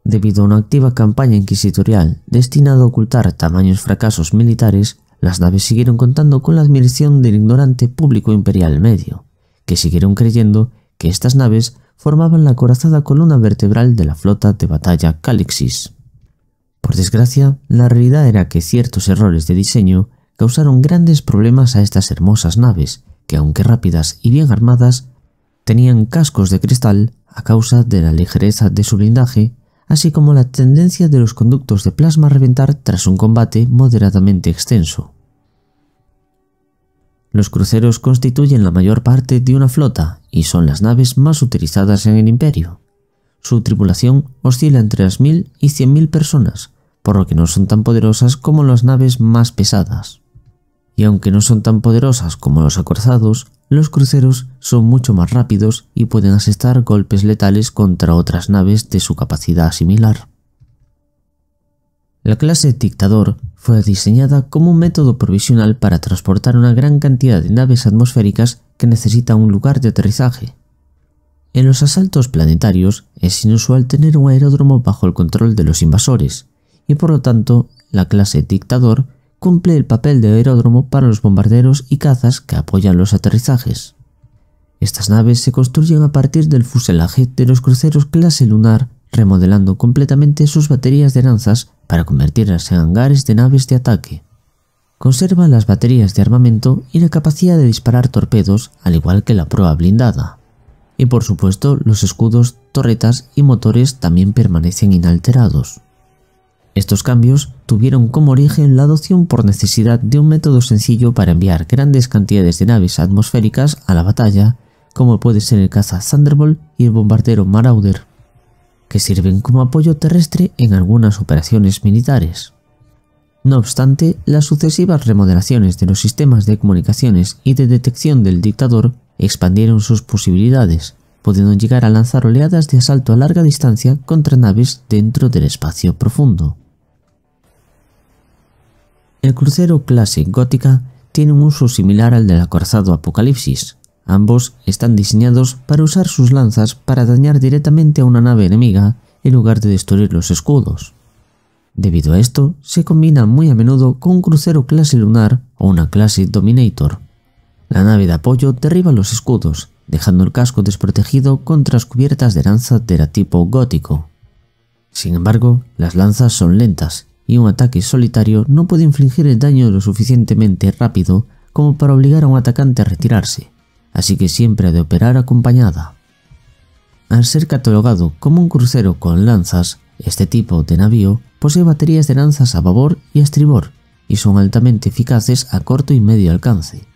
Debido a una activa campaña inquisitorial destinada a ocultar tamaños fracasos militares, las naves siguieron contando con la admiración del ignorante público imperial medio, que siguieron creyendo que estas naves formaban la acorazada columna vertebral de la flota de batalla Calixis. Por desgracia, la realidad era que ciertos errores de diseño causaron grandes problemas a estas hermosas naves, que aunque rápidas y bien armadas, tenían cascos de cristal a causa de la ligereza de su blindaje, así como la tendencia de los conductos de plasma a reventar tras un combate moderadamente extenso. Los cruceros constituyen la mayor parte de una flota y son las naves más utilizadas en el imperio. Su tripulación oscila entre las 1000 y 100.000 personas, por lo que no son tan poderosas como las naves más pesadas. Y aunque no son tan poderosas como los acorazados, los cruceros son mucho más rápidos y pueden asestar golpes letales contra otras naves de su capacidad similar. La clase Dictador fue diseñada como un método provisional para transportar una gran cantidad de naves atmosféricas que necesitan un lugar de aterrizaje. En los asaltos planetarios es inusual tener un aeródromo bajo el control de los invasores, y por lo tanto la clase Dictador cumple el papel de aeródromo para los bombarderos y cazas que apoyan los aterrizajes. Estas naves se construyen a partir del fuselaje de los cruceros clase Lunar, remodelando completamente sus baterías de lanzas para convertirlas en hangares de naves de ataque. Conservan las baterías de armamento y la capacidad de disparar torpedos, al igual que la proa blindada. Y por supuesto, los escudos, torretas y motores también permanecen inalterados. Estos cambios tuvieron como origen la adopción por necesidad de un método sencillo para enviar grandes cantidades de naves atmosféricas a la batalla, como puede ser el caza Thunderbolt y el bombardero Marauder, que sirven como apoyo terrestre en algunas operaciones militares. No obstante, las sucesivas remodelaciones de los sistemas de comunicaciones y de detección del Dictador expandieron sus posibilidades, pudiendo llegar a lanzar oleadas de asalto a larga distancia contra naves dentro del espacio profundo. El crucero clase Gótica tiene un uso similar al del acorazado Apocalipsis. Ambos están diseñados para usar sus lanzas para dañar directamente a una nave enemiga en lugar de destruir los escudos. Debido a esto, se combina muy a menudo con un crucero clase Lunar o una clase Dominator. La nave de apoyo derriba los escudos, dejando el casco desprotegido contra las cubiertas de lanza de la tipo gótico. Sin embargo, las lanzas son lentas y un ataque solitario no puede infligir el daño lo suficientemente rápido como para obligar a un atacante a retirarse, así que siempre ha de operar acompañada. Al ser catalogado como un crucero con lanzas, este tipo de navío posee baterías de lanzas a babor y a estribor y son altamente eficaces a corto y medio alcance.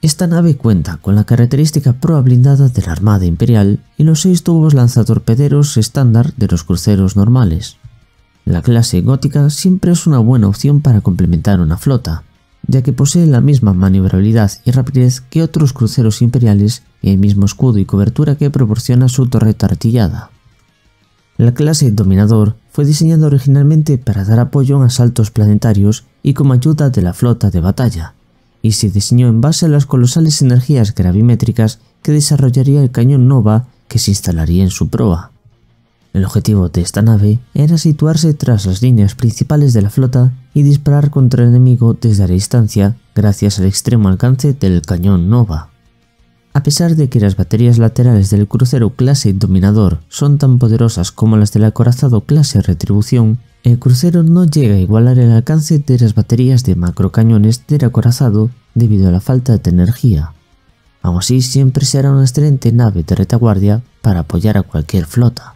Esta nave cuenta con la característica proa blindada de la Armada Imperial y los 6 tubos lanzatorpederos estándar de los cruceros normales. La clase Gótica siempre es una buena opción para complementar una flota, ya que posee la misma maniobrabilidad y rapidez que otros cruceros imperiales y el mismo escudo y cobertura que proporciona su torreta artillada. La clase Dominador fue diseñada originalmente para dar apoyo en asaltos planetarios y como ayuda de la flota de batalla, y se diseñó en base a las colosales energías gravimétricas que desarrollaría el cañón Nova que se instalaría en su proa. El objetivo de esta nave era situarse tras las líneas principales de la flota y disparar contra el enemigo desde la distancia gracias al extremo alcance del cañón Nova. A pesar de que las baterías laterales del crucero clase Dominador son tan poderosas como las del acorazado clase Retribución, el crucero no llega a igualar el alcance de las baterías de macrocañones del acorazado debido a la falta de energía. Aún así, siempre será una excelente nave de retaguardia para apoyar a cualquier flota.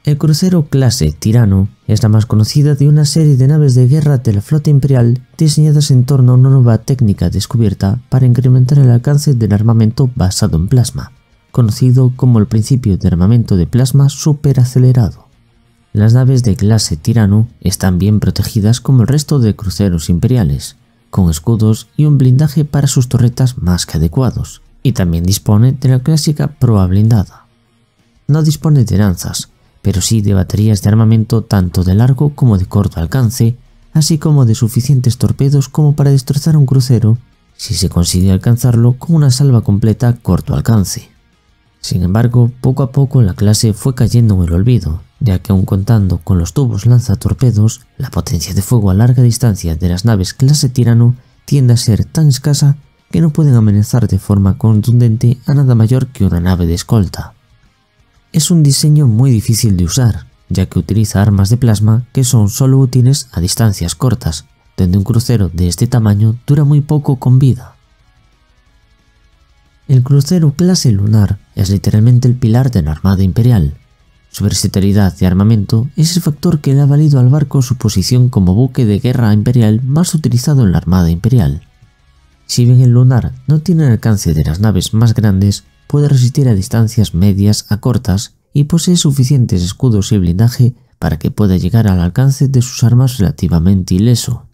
El crucero clase Tirano es la más conocida de una serie de naves de guerra de la flota imperial diseñadas en torno a una nueva técnica descubierta para incrementar el alcance del armamento basado en plasma, conocido como el principio de armamento de plasma superacelerado. Las naves de clase Tirano están bien protegidas como el resto de cruceros imperiales, con escudos y un blindaje para sus torretas más que adecuados, y también dispone de la clásica proa blindada. No dispone de lanzas, pero sí de baterías de armamento tanto de largo como de corto alcance, así como de suficientes torpedos como para destrozar un crucero si se consigue alcanzarlo con una salva completa a corto alcance. Sin embargo, poco a poco la clase fue cayendo en el olvido, ya que aun contando con los tubos lanzatorpedos, la potencia de fuego a larga distancia de las naves clase Tirano tiende a ser tan escasa que no pueden amenazar de forma contundente a nada mayor que una nave de escolta. Es un diseño muy difícil de usar, ya que utiliza armas de plasma que son solo útiles a distancias cortas, donde un crucero de este tamaño dura muy poco con vida. El crucero clase Lunar es literalmente el pilar de la Armada Imperial. Su versatilidad de armamento es el factor que le ha valido al barco su posición como buque de guerra imperial más utilizado en la Armada Imperial. Si bien el Lunar no tiene el alcance de las naves más grandes, puede resistir a distancias medias a cortas y posee suficientes escudos y blindaje para que pueda llegar al alcance de sus armas relativamente ileso.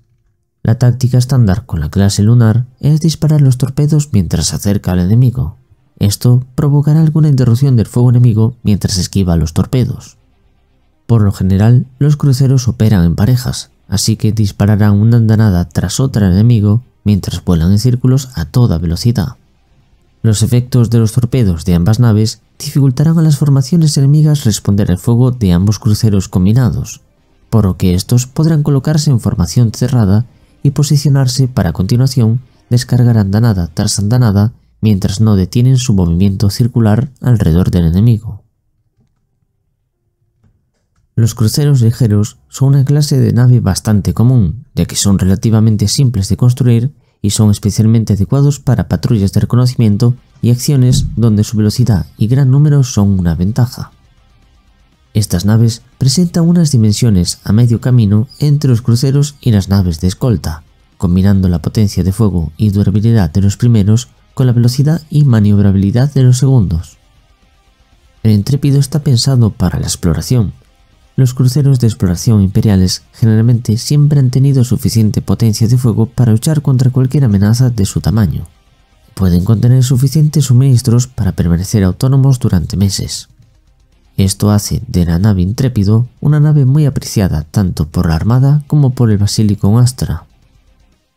La táctica estándar con la clase Lunar es disparar los torpedos mientras se acerca al enemigo. Esto provocará alguna interrupción del fuego enemigo mientras esquiva los torpedos. Por lo general, los cruceros operan en parejas, así que dispararán una andanada tras otra al enemigo mientras vuelan en círculos a toda velocidad. Los efectos de los torpedos de ambas naves dificultarán a las formaciones enemigas responder al fuego de ambos cruceros combinados, por lo que estos podrán colocarse en formación cerrada y posicionarse para a continuación descargar andanada tras andanada mientras no detienen su movimiento circular alrededor del enemigo. Los cruceros ligeros son una clase de nave bastante común, ya que son relativamente simples de construir y son especialmente adecuados para patrullas de reconocimiento y acciones donde su velocidad y gran número son una ventaja. Estas naves presentan unas dimensiones a medio camino entre los cruceros y las naves de escolta, combinando la potencia de fuego y durabilidad de los primeros con la velocidad y maniobrabilidad de los segundos. El Intrépido está pensado para la exploración. Los cruceros de exploración imperiales generalmente siempre han tenido suficiente potencia de fuego para luchar contra cualquier amenaza de su tamaño. Pueden contener suficientes suministros para permanecer autónomos durante meses. Esto hace de la nave Intrépido una nave muy apreciada tanto por la Armada como por el Basilicon Astra.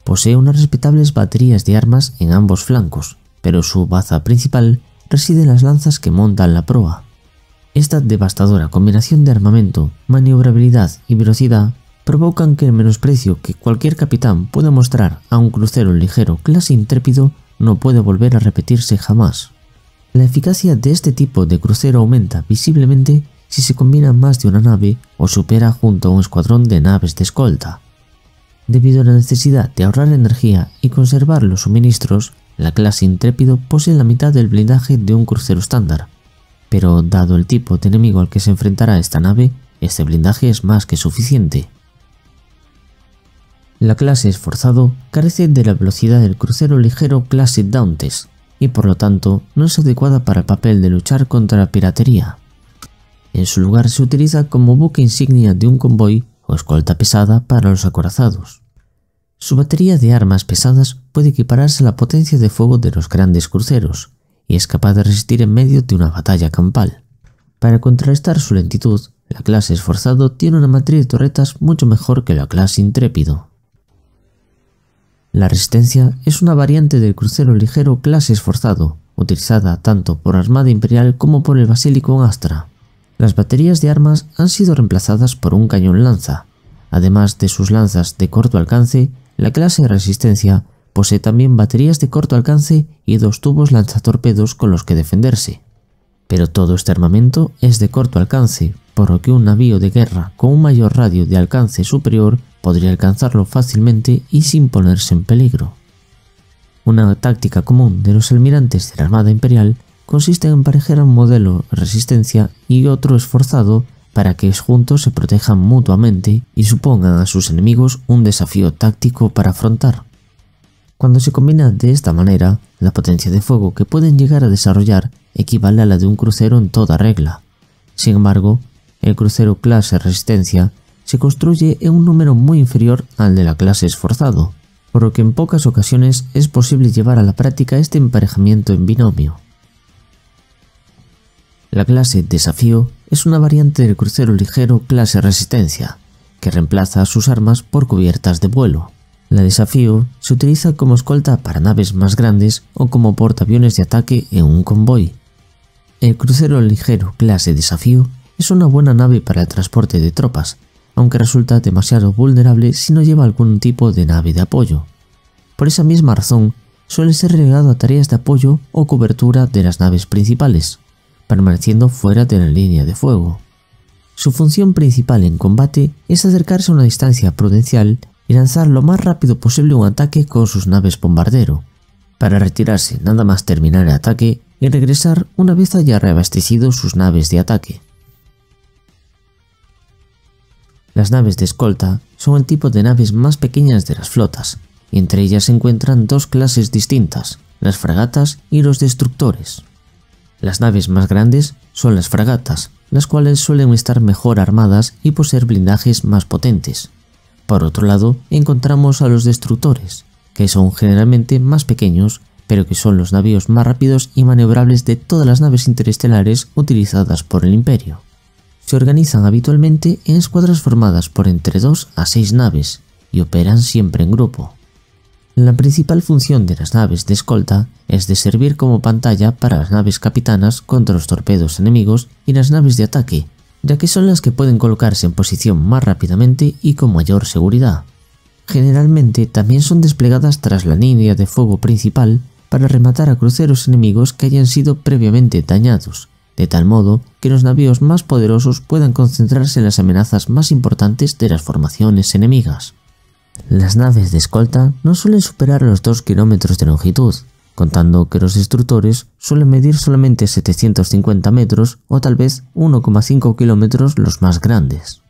Posee unas respetables baterías de armas en ambos flancos, pero su baza principal reside en las lanzas que montan la proa. Esta devastadora combinación de armamento, maniobrabilidad y velocidad provocan que el menosprecio que cualquier capitán pueda mostrar a un crucero ligero clase Intrépido no puede volver a repetirse jamás. La eficacia de este tipo de crucero aumenta visiblemente si se combina más de una nave o supera junto a un escuadrón de naves de escolta. Debido a la necesidad de ahorrar energía y conservar los suministros, la clase Intrépido posee la mitad del blindaje de un crucero estándar. Pero dado el tipo de enemigo al que se enfrentará esta nave, este blindaje es más que suficiente. La clase Esforzado carece de la velocidad del crucero ligero clase Dauntless y por lo tanto no es adecuada para el papel de luchar contra la piratería. En su lugar se utiliza como buque insignia de un convoy o escolta pesada para los acorazados. Su batería de armas pesadas puede equipararse a la potencia de fuego de los grandes cruceros, y es capaz de resistir en medio de una batalla campal. Para contrarrestar su lentitud, la clase Esforzado tiene una matriz de torretas mucho mejor que la clase Intrépido. La Resistencia es una variante del crucero ligero clase Esforzado, utilizada tanto por la Armada Imperial como por el Basilicon Astra. Las baterías de armas han sido reemplazadas por un cañón lanza. Además de sus lanzas de corto alcance, la clase Resistencia posee también baterías de corto alcance y 2 tubos lanzatorpedos con los que defenderse. Pero todo este armamento es de corto alcance, por lo que un navío de guerra con un mayor radio de alcance superior podría alcanzarlo fácilmente y sin ponerse en peligro. Una táctica común de los almirantes de la Armada Imperial consiste en emparejar un modelo resistencia y otro esforzado para que juntos se protejan mutuamente y supongan a sus enemigos un desafío táctico para afrontar. Cuando se combina de esta manera, la potencia de fuego que pueden llegar a desarrollar equivale a la de un crucero en toda regla. Sin embargo, el crucero clase Resistencia se construye en un número muy inferior al de la clase Esforzado, por lo que en pocas ocasiones es posible llevar a la práctica este emparejamiento en binomio. La clase Desafío es una variante del crucero ligero clase Resistencia, que reemplaza a sus armas por cubiertas de vuelo. La Desafío se utiliza como escolta para naves más grandes o como portaaviones de ataque en un convoy. El crucero ligero clase Desafío es una buena nave para el transporte de tropas, aunque resulta demasiado vulnerable si no lleva algún tipo de nave de apoyo. Por esa misma razón, suele ser relegado a tareas de apoyo o cobertura de las naves principales, permaneciendo fuera de la línea de fuego. Su función principal en combate es acercarse a una distancia prudencial y lanzar lo más rápido posible un ataque con sus naves bombardero, para retirarse nada más terminar el ataque y regresar una vez haya reabastecido sus naves de ataque. Las naves de escolta son el tipo de naves más pequeñas de las flotas, y entre ellas se encuentran 2 clases distintas, las fragatas y los destructores. Las naves más grandes son las fragatas, las cuales suelen estar mejor armadas y poseer blindajes más potentes. Por otro lado, encontramos a los destructores, que son generalmente más pequeños, pero que son los navíos más rápidos y maniobrables de todas las naves interestelares utilizadas por el Imperio. Se organizan habitualmente en escuadras formadas por entre 2 a 6 naves y operan siempre en grupo. La principal función de las naves de escolta es de servir como pantalla para las naves capitanas contra los torpedos enemigos y las naves de ataque, ya que son las que pueden colocarse en posición más rápidamente y con mayor seguridad. Generalmente también son desplegadas tras la línea de fuego principal para rematar a cruceros enemigos que hayan sido previamente dañados, de tal modo que los navíos más poderosos puedan concentrarse en las amenazas más importantes de las formaciones enemigas. Las naves de escolta no suelen superar los 2 kilómetros de longitud, contando que los destructores suelen medir solamente 750 metros o tal vez 1,5 kilómetros los más grandes.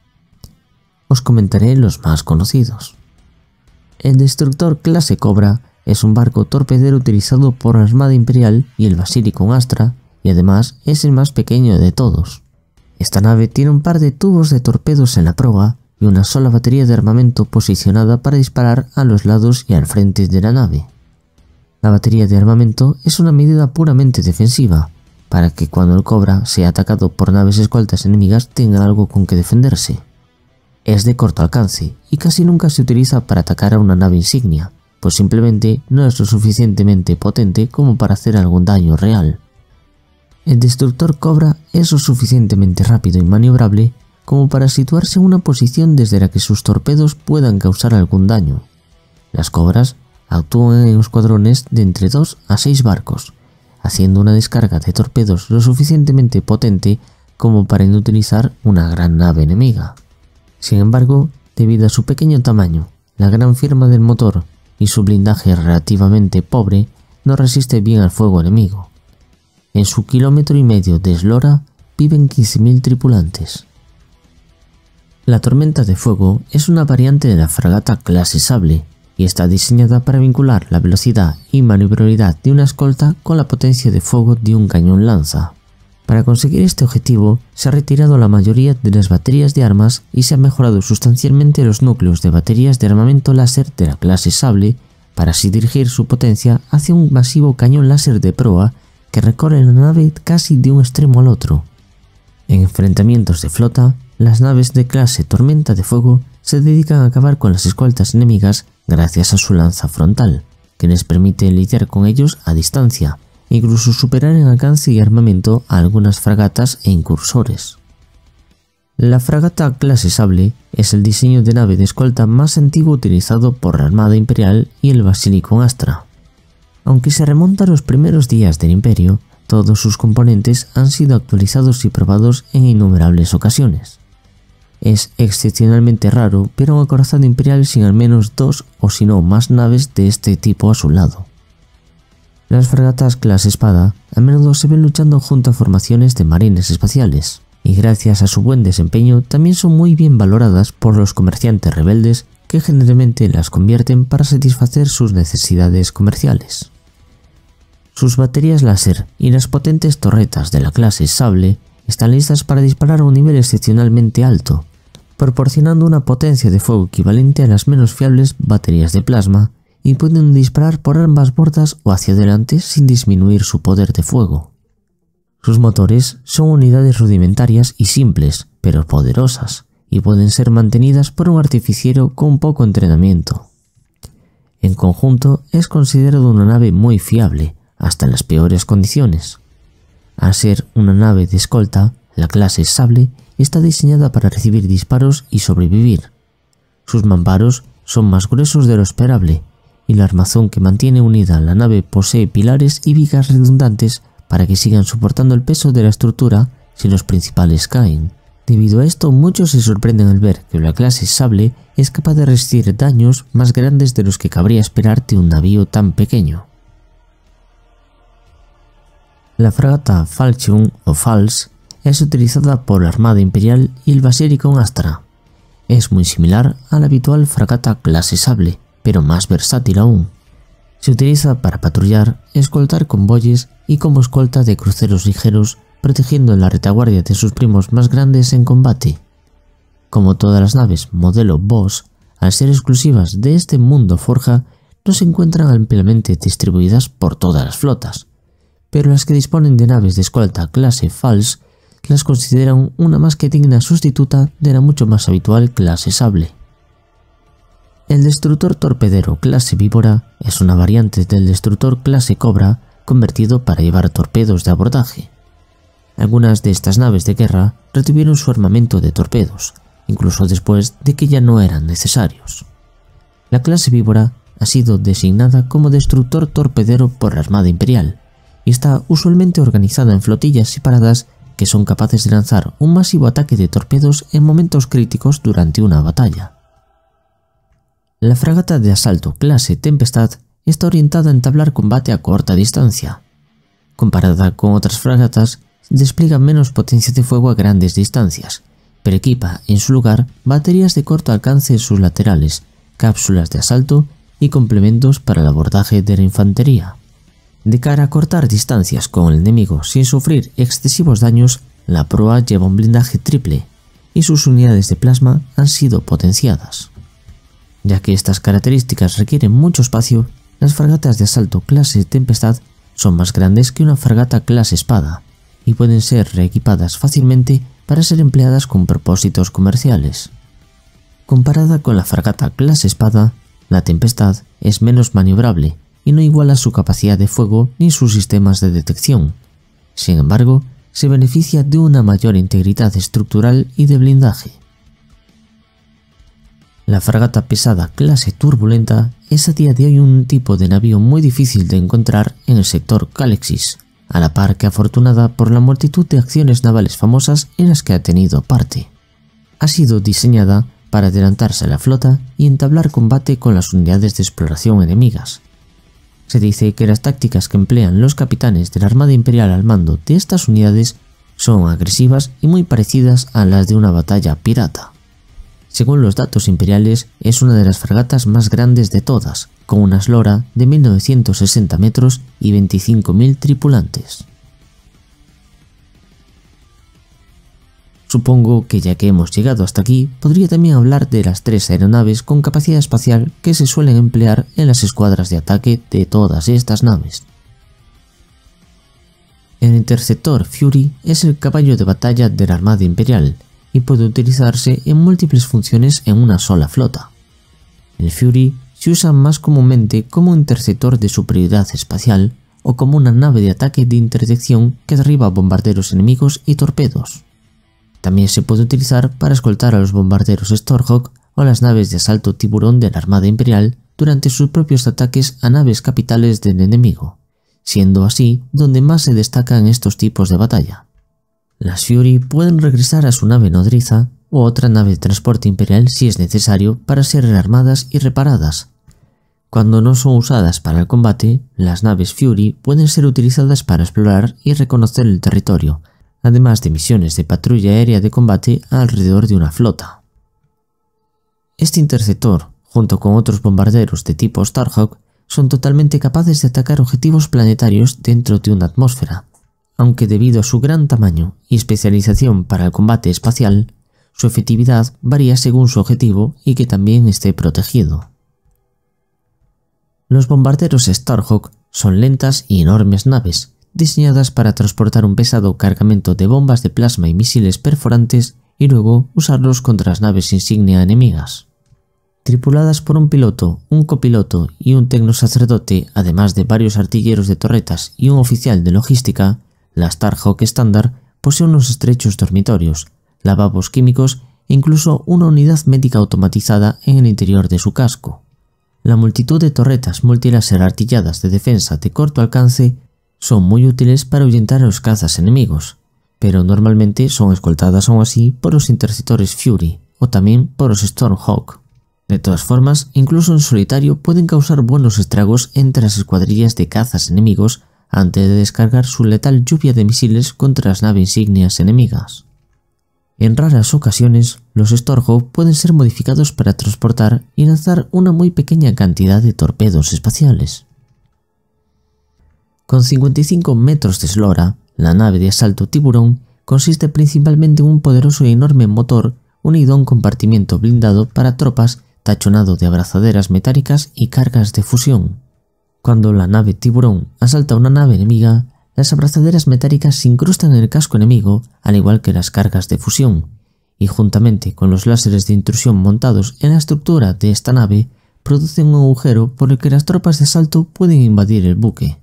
Os comentaré los más conocidos. El destructor clase Cobra es un barco torpedero utilizado por la Armada Imperial y el Basílico Astra, y además es el más pequeño de todos. Esta nave tiene un par de tubos de torpedos en la proa y una sola batería de armamento posicionada para disparar a los lados y al frente de la nave. La batería de armamento es una medida puramente defensiva, para que cuando el Cobra sea atacado por naves escoltas enemigas tenga algo con que defenderse. Es de corto alcance y casi nunca se utiliza para atacar a una nave insignia, pues simplemente no es lo suficientemente potente como para hacer algún daño real. El destructor Cobra es lo suficientemente rápido y maniobrable como para situarse en una posición desde la que sus torpedos puedan causar algún daño. Las Cobras actúan en escuadrones de entre 2 a 6 barcos, haciendo una descarga de torpedos lo suficientemente potente como para inutilizar una gran nave enemiga. Sin embargo, debido a su pequeño tamaño, la gran firma del motor y su blindaje relativamente pobre, no resiste bien al fuego enemigo. En su 1,5 kilómetros de eslora viven 15.000 tripulantes. La tormenta de fuego es una variante de la fragata clase Sable y está diseñada para vincular la velocidad y maniobrabilidad de una escolta con la potencia de fuego de un cañón lanza. Para conseguir este objetivo, se ha retirado la mayoría de las baterías de armas y se han mejorado sustancialmente los núcleos de baterías de armamento láser de la clase Sable para así dirigir su potencia hacia un masivo cañón láser de proa que recorre la nave casi de un extremo al otro. En enfrentamientos de flota, las naves de clase Tormenta de Fuego se dedican a acabar con las escoltas enemigas gracias a su lanza frontal, que les permite lidiar con ellos a distancia, e incluso superar en alcance y armamento a algunas fragatas e incursores. La fragata clase Sable es el diseño de nave de escolta más antiguo utilizado por la Armada Imperial y el Basilicon Astra. Aunque se remonta a los primeros días del Imperio, todos sus componentes han sido actualizados y probados en innumerables ocasiones. Es excepcionalmente raro ver un acorazado imperial sin al menos 2 o si no más naves de este tipo a su lado. Las fragatas clase Espada a menudo se ven luchando junto a formaciones de marines espaciales, y gracias a su buen desempeño también son muy bien valoradas por los comerciantes rebeldes que generalmente las convierten para satisfacer sus necesidades comerciales. Sus baterías láser y las potentes torretas de la clase Sable están listas para disparar a un nivel excepcionalmente alto, proporcionando una potencia de fuego equivalente a las menos fiables baterías de plasma, y pueden disparar por ambas bordas o hacia adelante sin disminuir su poder de fuego. Sus motores son unidades rudimentarias y simples, pero poderosas, y pueden ser mantenidas por un artificiero con poco entrenamiento. En conjunto, es considerado una nave muy fiable, hasta en las peores condiciones. Al ser una nave de escolta, la clase Sable está diseñada para recibir disparos y sobrevivir. Sus mamparos son más gruesos de lo esperable, y el armazón que mantiene unida a la nave posee pilares y vigas redundantes para que sigan soportando el peso de la estructura si los principales caen. Debido a esto, muchos se sorprenden al ver que la clase Sable es capaz de resistir daños más grandes de los que cabría esperar de un navío tan pequeño. La fragata Falchion o Fals es utilizada por la Armada Imperial y el Basilicon Astra. Es muy similar a la habitual fragata clase Sable, pero más versátil aún. Se utiliza para patrullar, escoltar convoyes y como escolta de cruceros ligeros, protegiendo la retaguardia de sus primos más grandes en combate. Como todas las naves modelo Boss, al ser exclusivas de este mundo forja, no se encuentran ampliamente distribuidas por todas las flotas, pero las que disponen de naves de escolta clase Fals las consideran una más que digna sustituta de la mucho más habitual clase Sable. El destructor torpedero clase Víbora es una variante del destructor clase Cobra convertido para llevar torpedos de abordaje. Algunas de estas naves de guerra retuvieron su armamento de torpedos, incluso después de que ya no eran necesarios. La clase Víbora ha sido designada como destructor torpedero por la Armada Imperial y está usualmente organizada en flotillas separadas que son capaces de lanzar un masivo ataque de torpedos en momentos críticos durante una batalla. La fragata de asalto clase Tempestad está orientada a entablar combate a corta distancia. Comparada con otras fragatas, despliega menos potencia de fuego a grandes distancias, pero equipa en su lugar baterías de corto alcance en sus laterales, cápsulas de asalto y complementos para el abordaje de la infantería. De cara a cortar distancias con el enemigo sin sufrir excesivos daños, la proa lleva un blindaje triple y sus unidades de plasma han sido potenciadas. Ya que estas características requieren mucho espacio, las fragatas de asalto clase Tempestad son más grandes que una fragata clase Espada y pueden ser reequipadas fácilmente para ser empleadas con propósitos comerciales. Comparada con la fragata clase Espada, la Tempestad es menos maniobrable y no iguala su capacidad de fuego ni sus sistemas de detección. Sin embargo, se beneficia de una mayor integridad estructural y de blindaje. La fragata pesada clase Turbulenta es a día de hoy un tipo de navío muy difícil de encontrar en el sector Calexis, a la par que afortunada por la multitud de acciones navales famosas en las que ha tenido parte. Ha sido diseñada para adelantarse a la flota y entablar combate con las unidades de exploración enemigas. Se dice que las tácticas que emplean los capitanes de la Armada Imperial al mando de estas unidades son agresivas y muy parecidas a las de una batalla pirata. Según los datos imperiales, es una de las fragatas más grandes de todas, con una eslora de 1960 metros y 25.000 tripulantes. Supongo que ya que hemos llegado hasta aquí, podría también hablar de las 3 aeronaves con capacidad espacial que se suelen emplear en las escuadras de ataque de todas estas naves. El interceptor Fury es el caballo de batalla de la Armada Imperial y puede utilizarse en múltiples funciones en una sola flota. El Fury se usa más comúnmente como interceptor de superioridad espacial o como una nave de ataque de interdicción que derriba bombarderos enemigos y torpedos. También se puede utilizar para escoltar a los bombarderos Stormhawk o las naves de asalto Tiburón de la Armada Imperial durante sus propios ataques a naves capitales del enemigo, siendo así donde más se destacan estos tipos de batalla. Las Fury pueden regresar a su nave nodriza o otra nave de transporte imperial si es necesario para ser rearmadas y reparadas. Cuando no son usadas para el combate, las naves Fury pueden ser utilizadas para explorar y reconocer el territorio, además de misiones de patrulla aérea de combate alrededor de una flota. Este interceptor, junto con otros bombarderos de tipo Starhawk, son totalmente capaces de atacar objetivos planetarios dentro de una atmósfera, aunque debido a su gran tamaño y especialización para el combate espacial, su efectividad varía según su objetivo y que también esté protegido. Los bombarderos Starhawk son lentas y enormes naves, diseñadas para transportar un pesado cargamento de bombas de plasma y misiles perforantes y luego usarlos contra las naves insignia enemigas. Tripuladas por un piloto, un copiloto y un tecnosacerdote, además de varios artilleros de torretas y un oficial de logística, la Starhawk estándar posee unos estrechos dormitorios, lavabos químicos e incluso una unidad médica automatizada en el interior de su casco. La multitud de torretas multiláser artilladas de defensa de corto alcance son muy útiles para ahuyentar a los cazas enemigos, pero normalmente son escoltadas aún así por los interceptores Fury o también por los Stormhawk. De todas formas, incluso en solitario pueden causar buenos estragos entre las escuadrillas de cazas enemigos antes de descargar su letal lluvia de misiles contra las naves insignias enemigas. En raras ocasiones, los Stormhawk pueden ser modificados para transportar y lanzar una muy pequeña cantidad de torpedos espaciales. Con 55 metros de eslora, la nave de asalto Tiburón consiste principalmente en un poderoso y enorme motor unido a un compartimiento blindado para tropas tachonado de abrazaderas metálicas y cargas de fusión. Cuando la nave Tiburón asalta una nave enemiga, las abrazaderas metálicas se incrustan en el casco enemigo, al igual que las cargas de fusión, y juntamente con los láseres de intrusión montados en la estructura de esta nave, producen un agujero por el que las tropas de asalto pueden invadir el buque.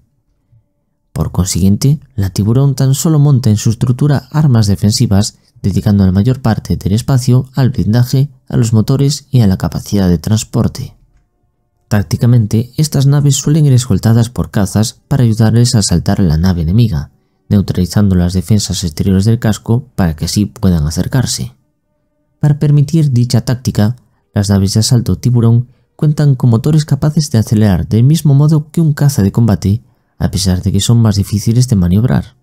Por consiguiente, la Tiburón tan solo monta en su estructura armas defensivas, dedicando la mayor parte del espacio al blindaje, a los motores y a la capacidad de transporte. Tácticamente, estas naves suelen ir escoltadas por cazas para ayudarles a asaltar a la nave enemiga, neutralizando las defensas exteriores del casco para que así puedan acercarse. Para permitir dicha táctica, las naves de asalto Tiburón cuentan con motores capaces de acelerar del mismo modo que un caza de combate, a pesar de que son más difíciles de maniobrar.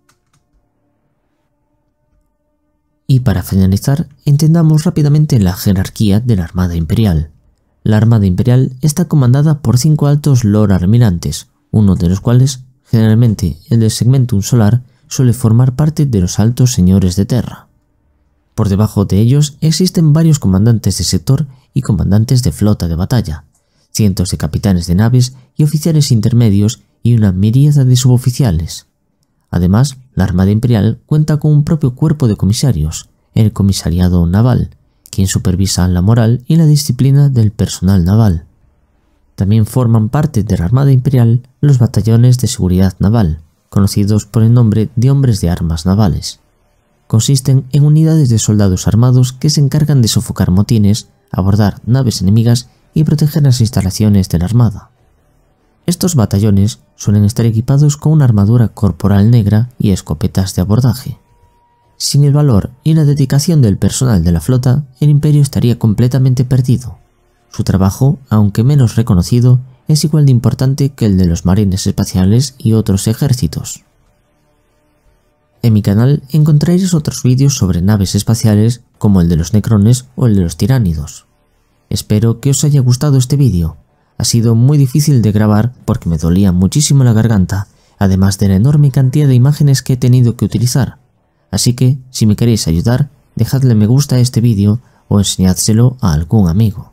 Y para finalizar, entendamos rápidamente la jerarquía de la Armada Imperial. La Armada Imperial está comandada por 5 altos Lord Almirantes, uno de los cuales, generalmente el del Segmentum Solar, suele formar parte de los altos señores de Terra. Por debajo de ellos existen varios comandantes de sector y comandantes de flota de batalla, cientos de capitanes de naves y oficiales intermedios y una miríada de suboficiales. Además, la Armada Imperial cuenta con un propio cuerpo de comisarios, el Comisariado Naval, quien supervisa la moral y la disciplina del personal naval. También forman parte de la Armada Imperial los batallones de seguridad naval, conocidos por el nombre de hombres de armas navales. Consisten en unidades de soldados armados que se encargan de sofocar motines, abordar naves enemigas y proteger las instalaciones de la Armada. Estos batallones suelen estar equipados con una armadura corporal negra y escopetas de abordaje. Sin el valor y la dedicación del personal de la flota, el Imperio estaría completamente perdido. Su trabajo, aunque menos reconocido, es igual de importante que el de los marines espaciales y otros ejércitos. En mi canal encontraréis otros vídeos sobre naves espaciales como el de los Necrones o el de los Tiránidos. Espero que os haya gustado este vídeo. Ha sido muy difícil de grabar porque me dolía muchísimo la garganta, además de la enorme cantidad de imágenes que he tenido que utilizar. Así que, si me queréis ayudar, dejadle me gusta a este vídeo o enseñádselo a algún amigo.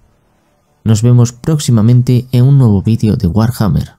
Nos vemos próximamente en un nuevo vídeo de Warhammer.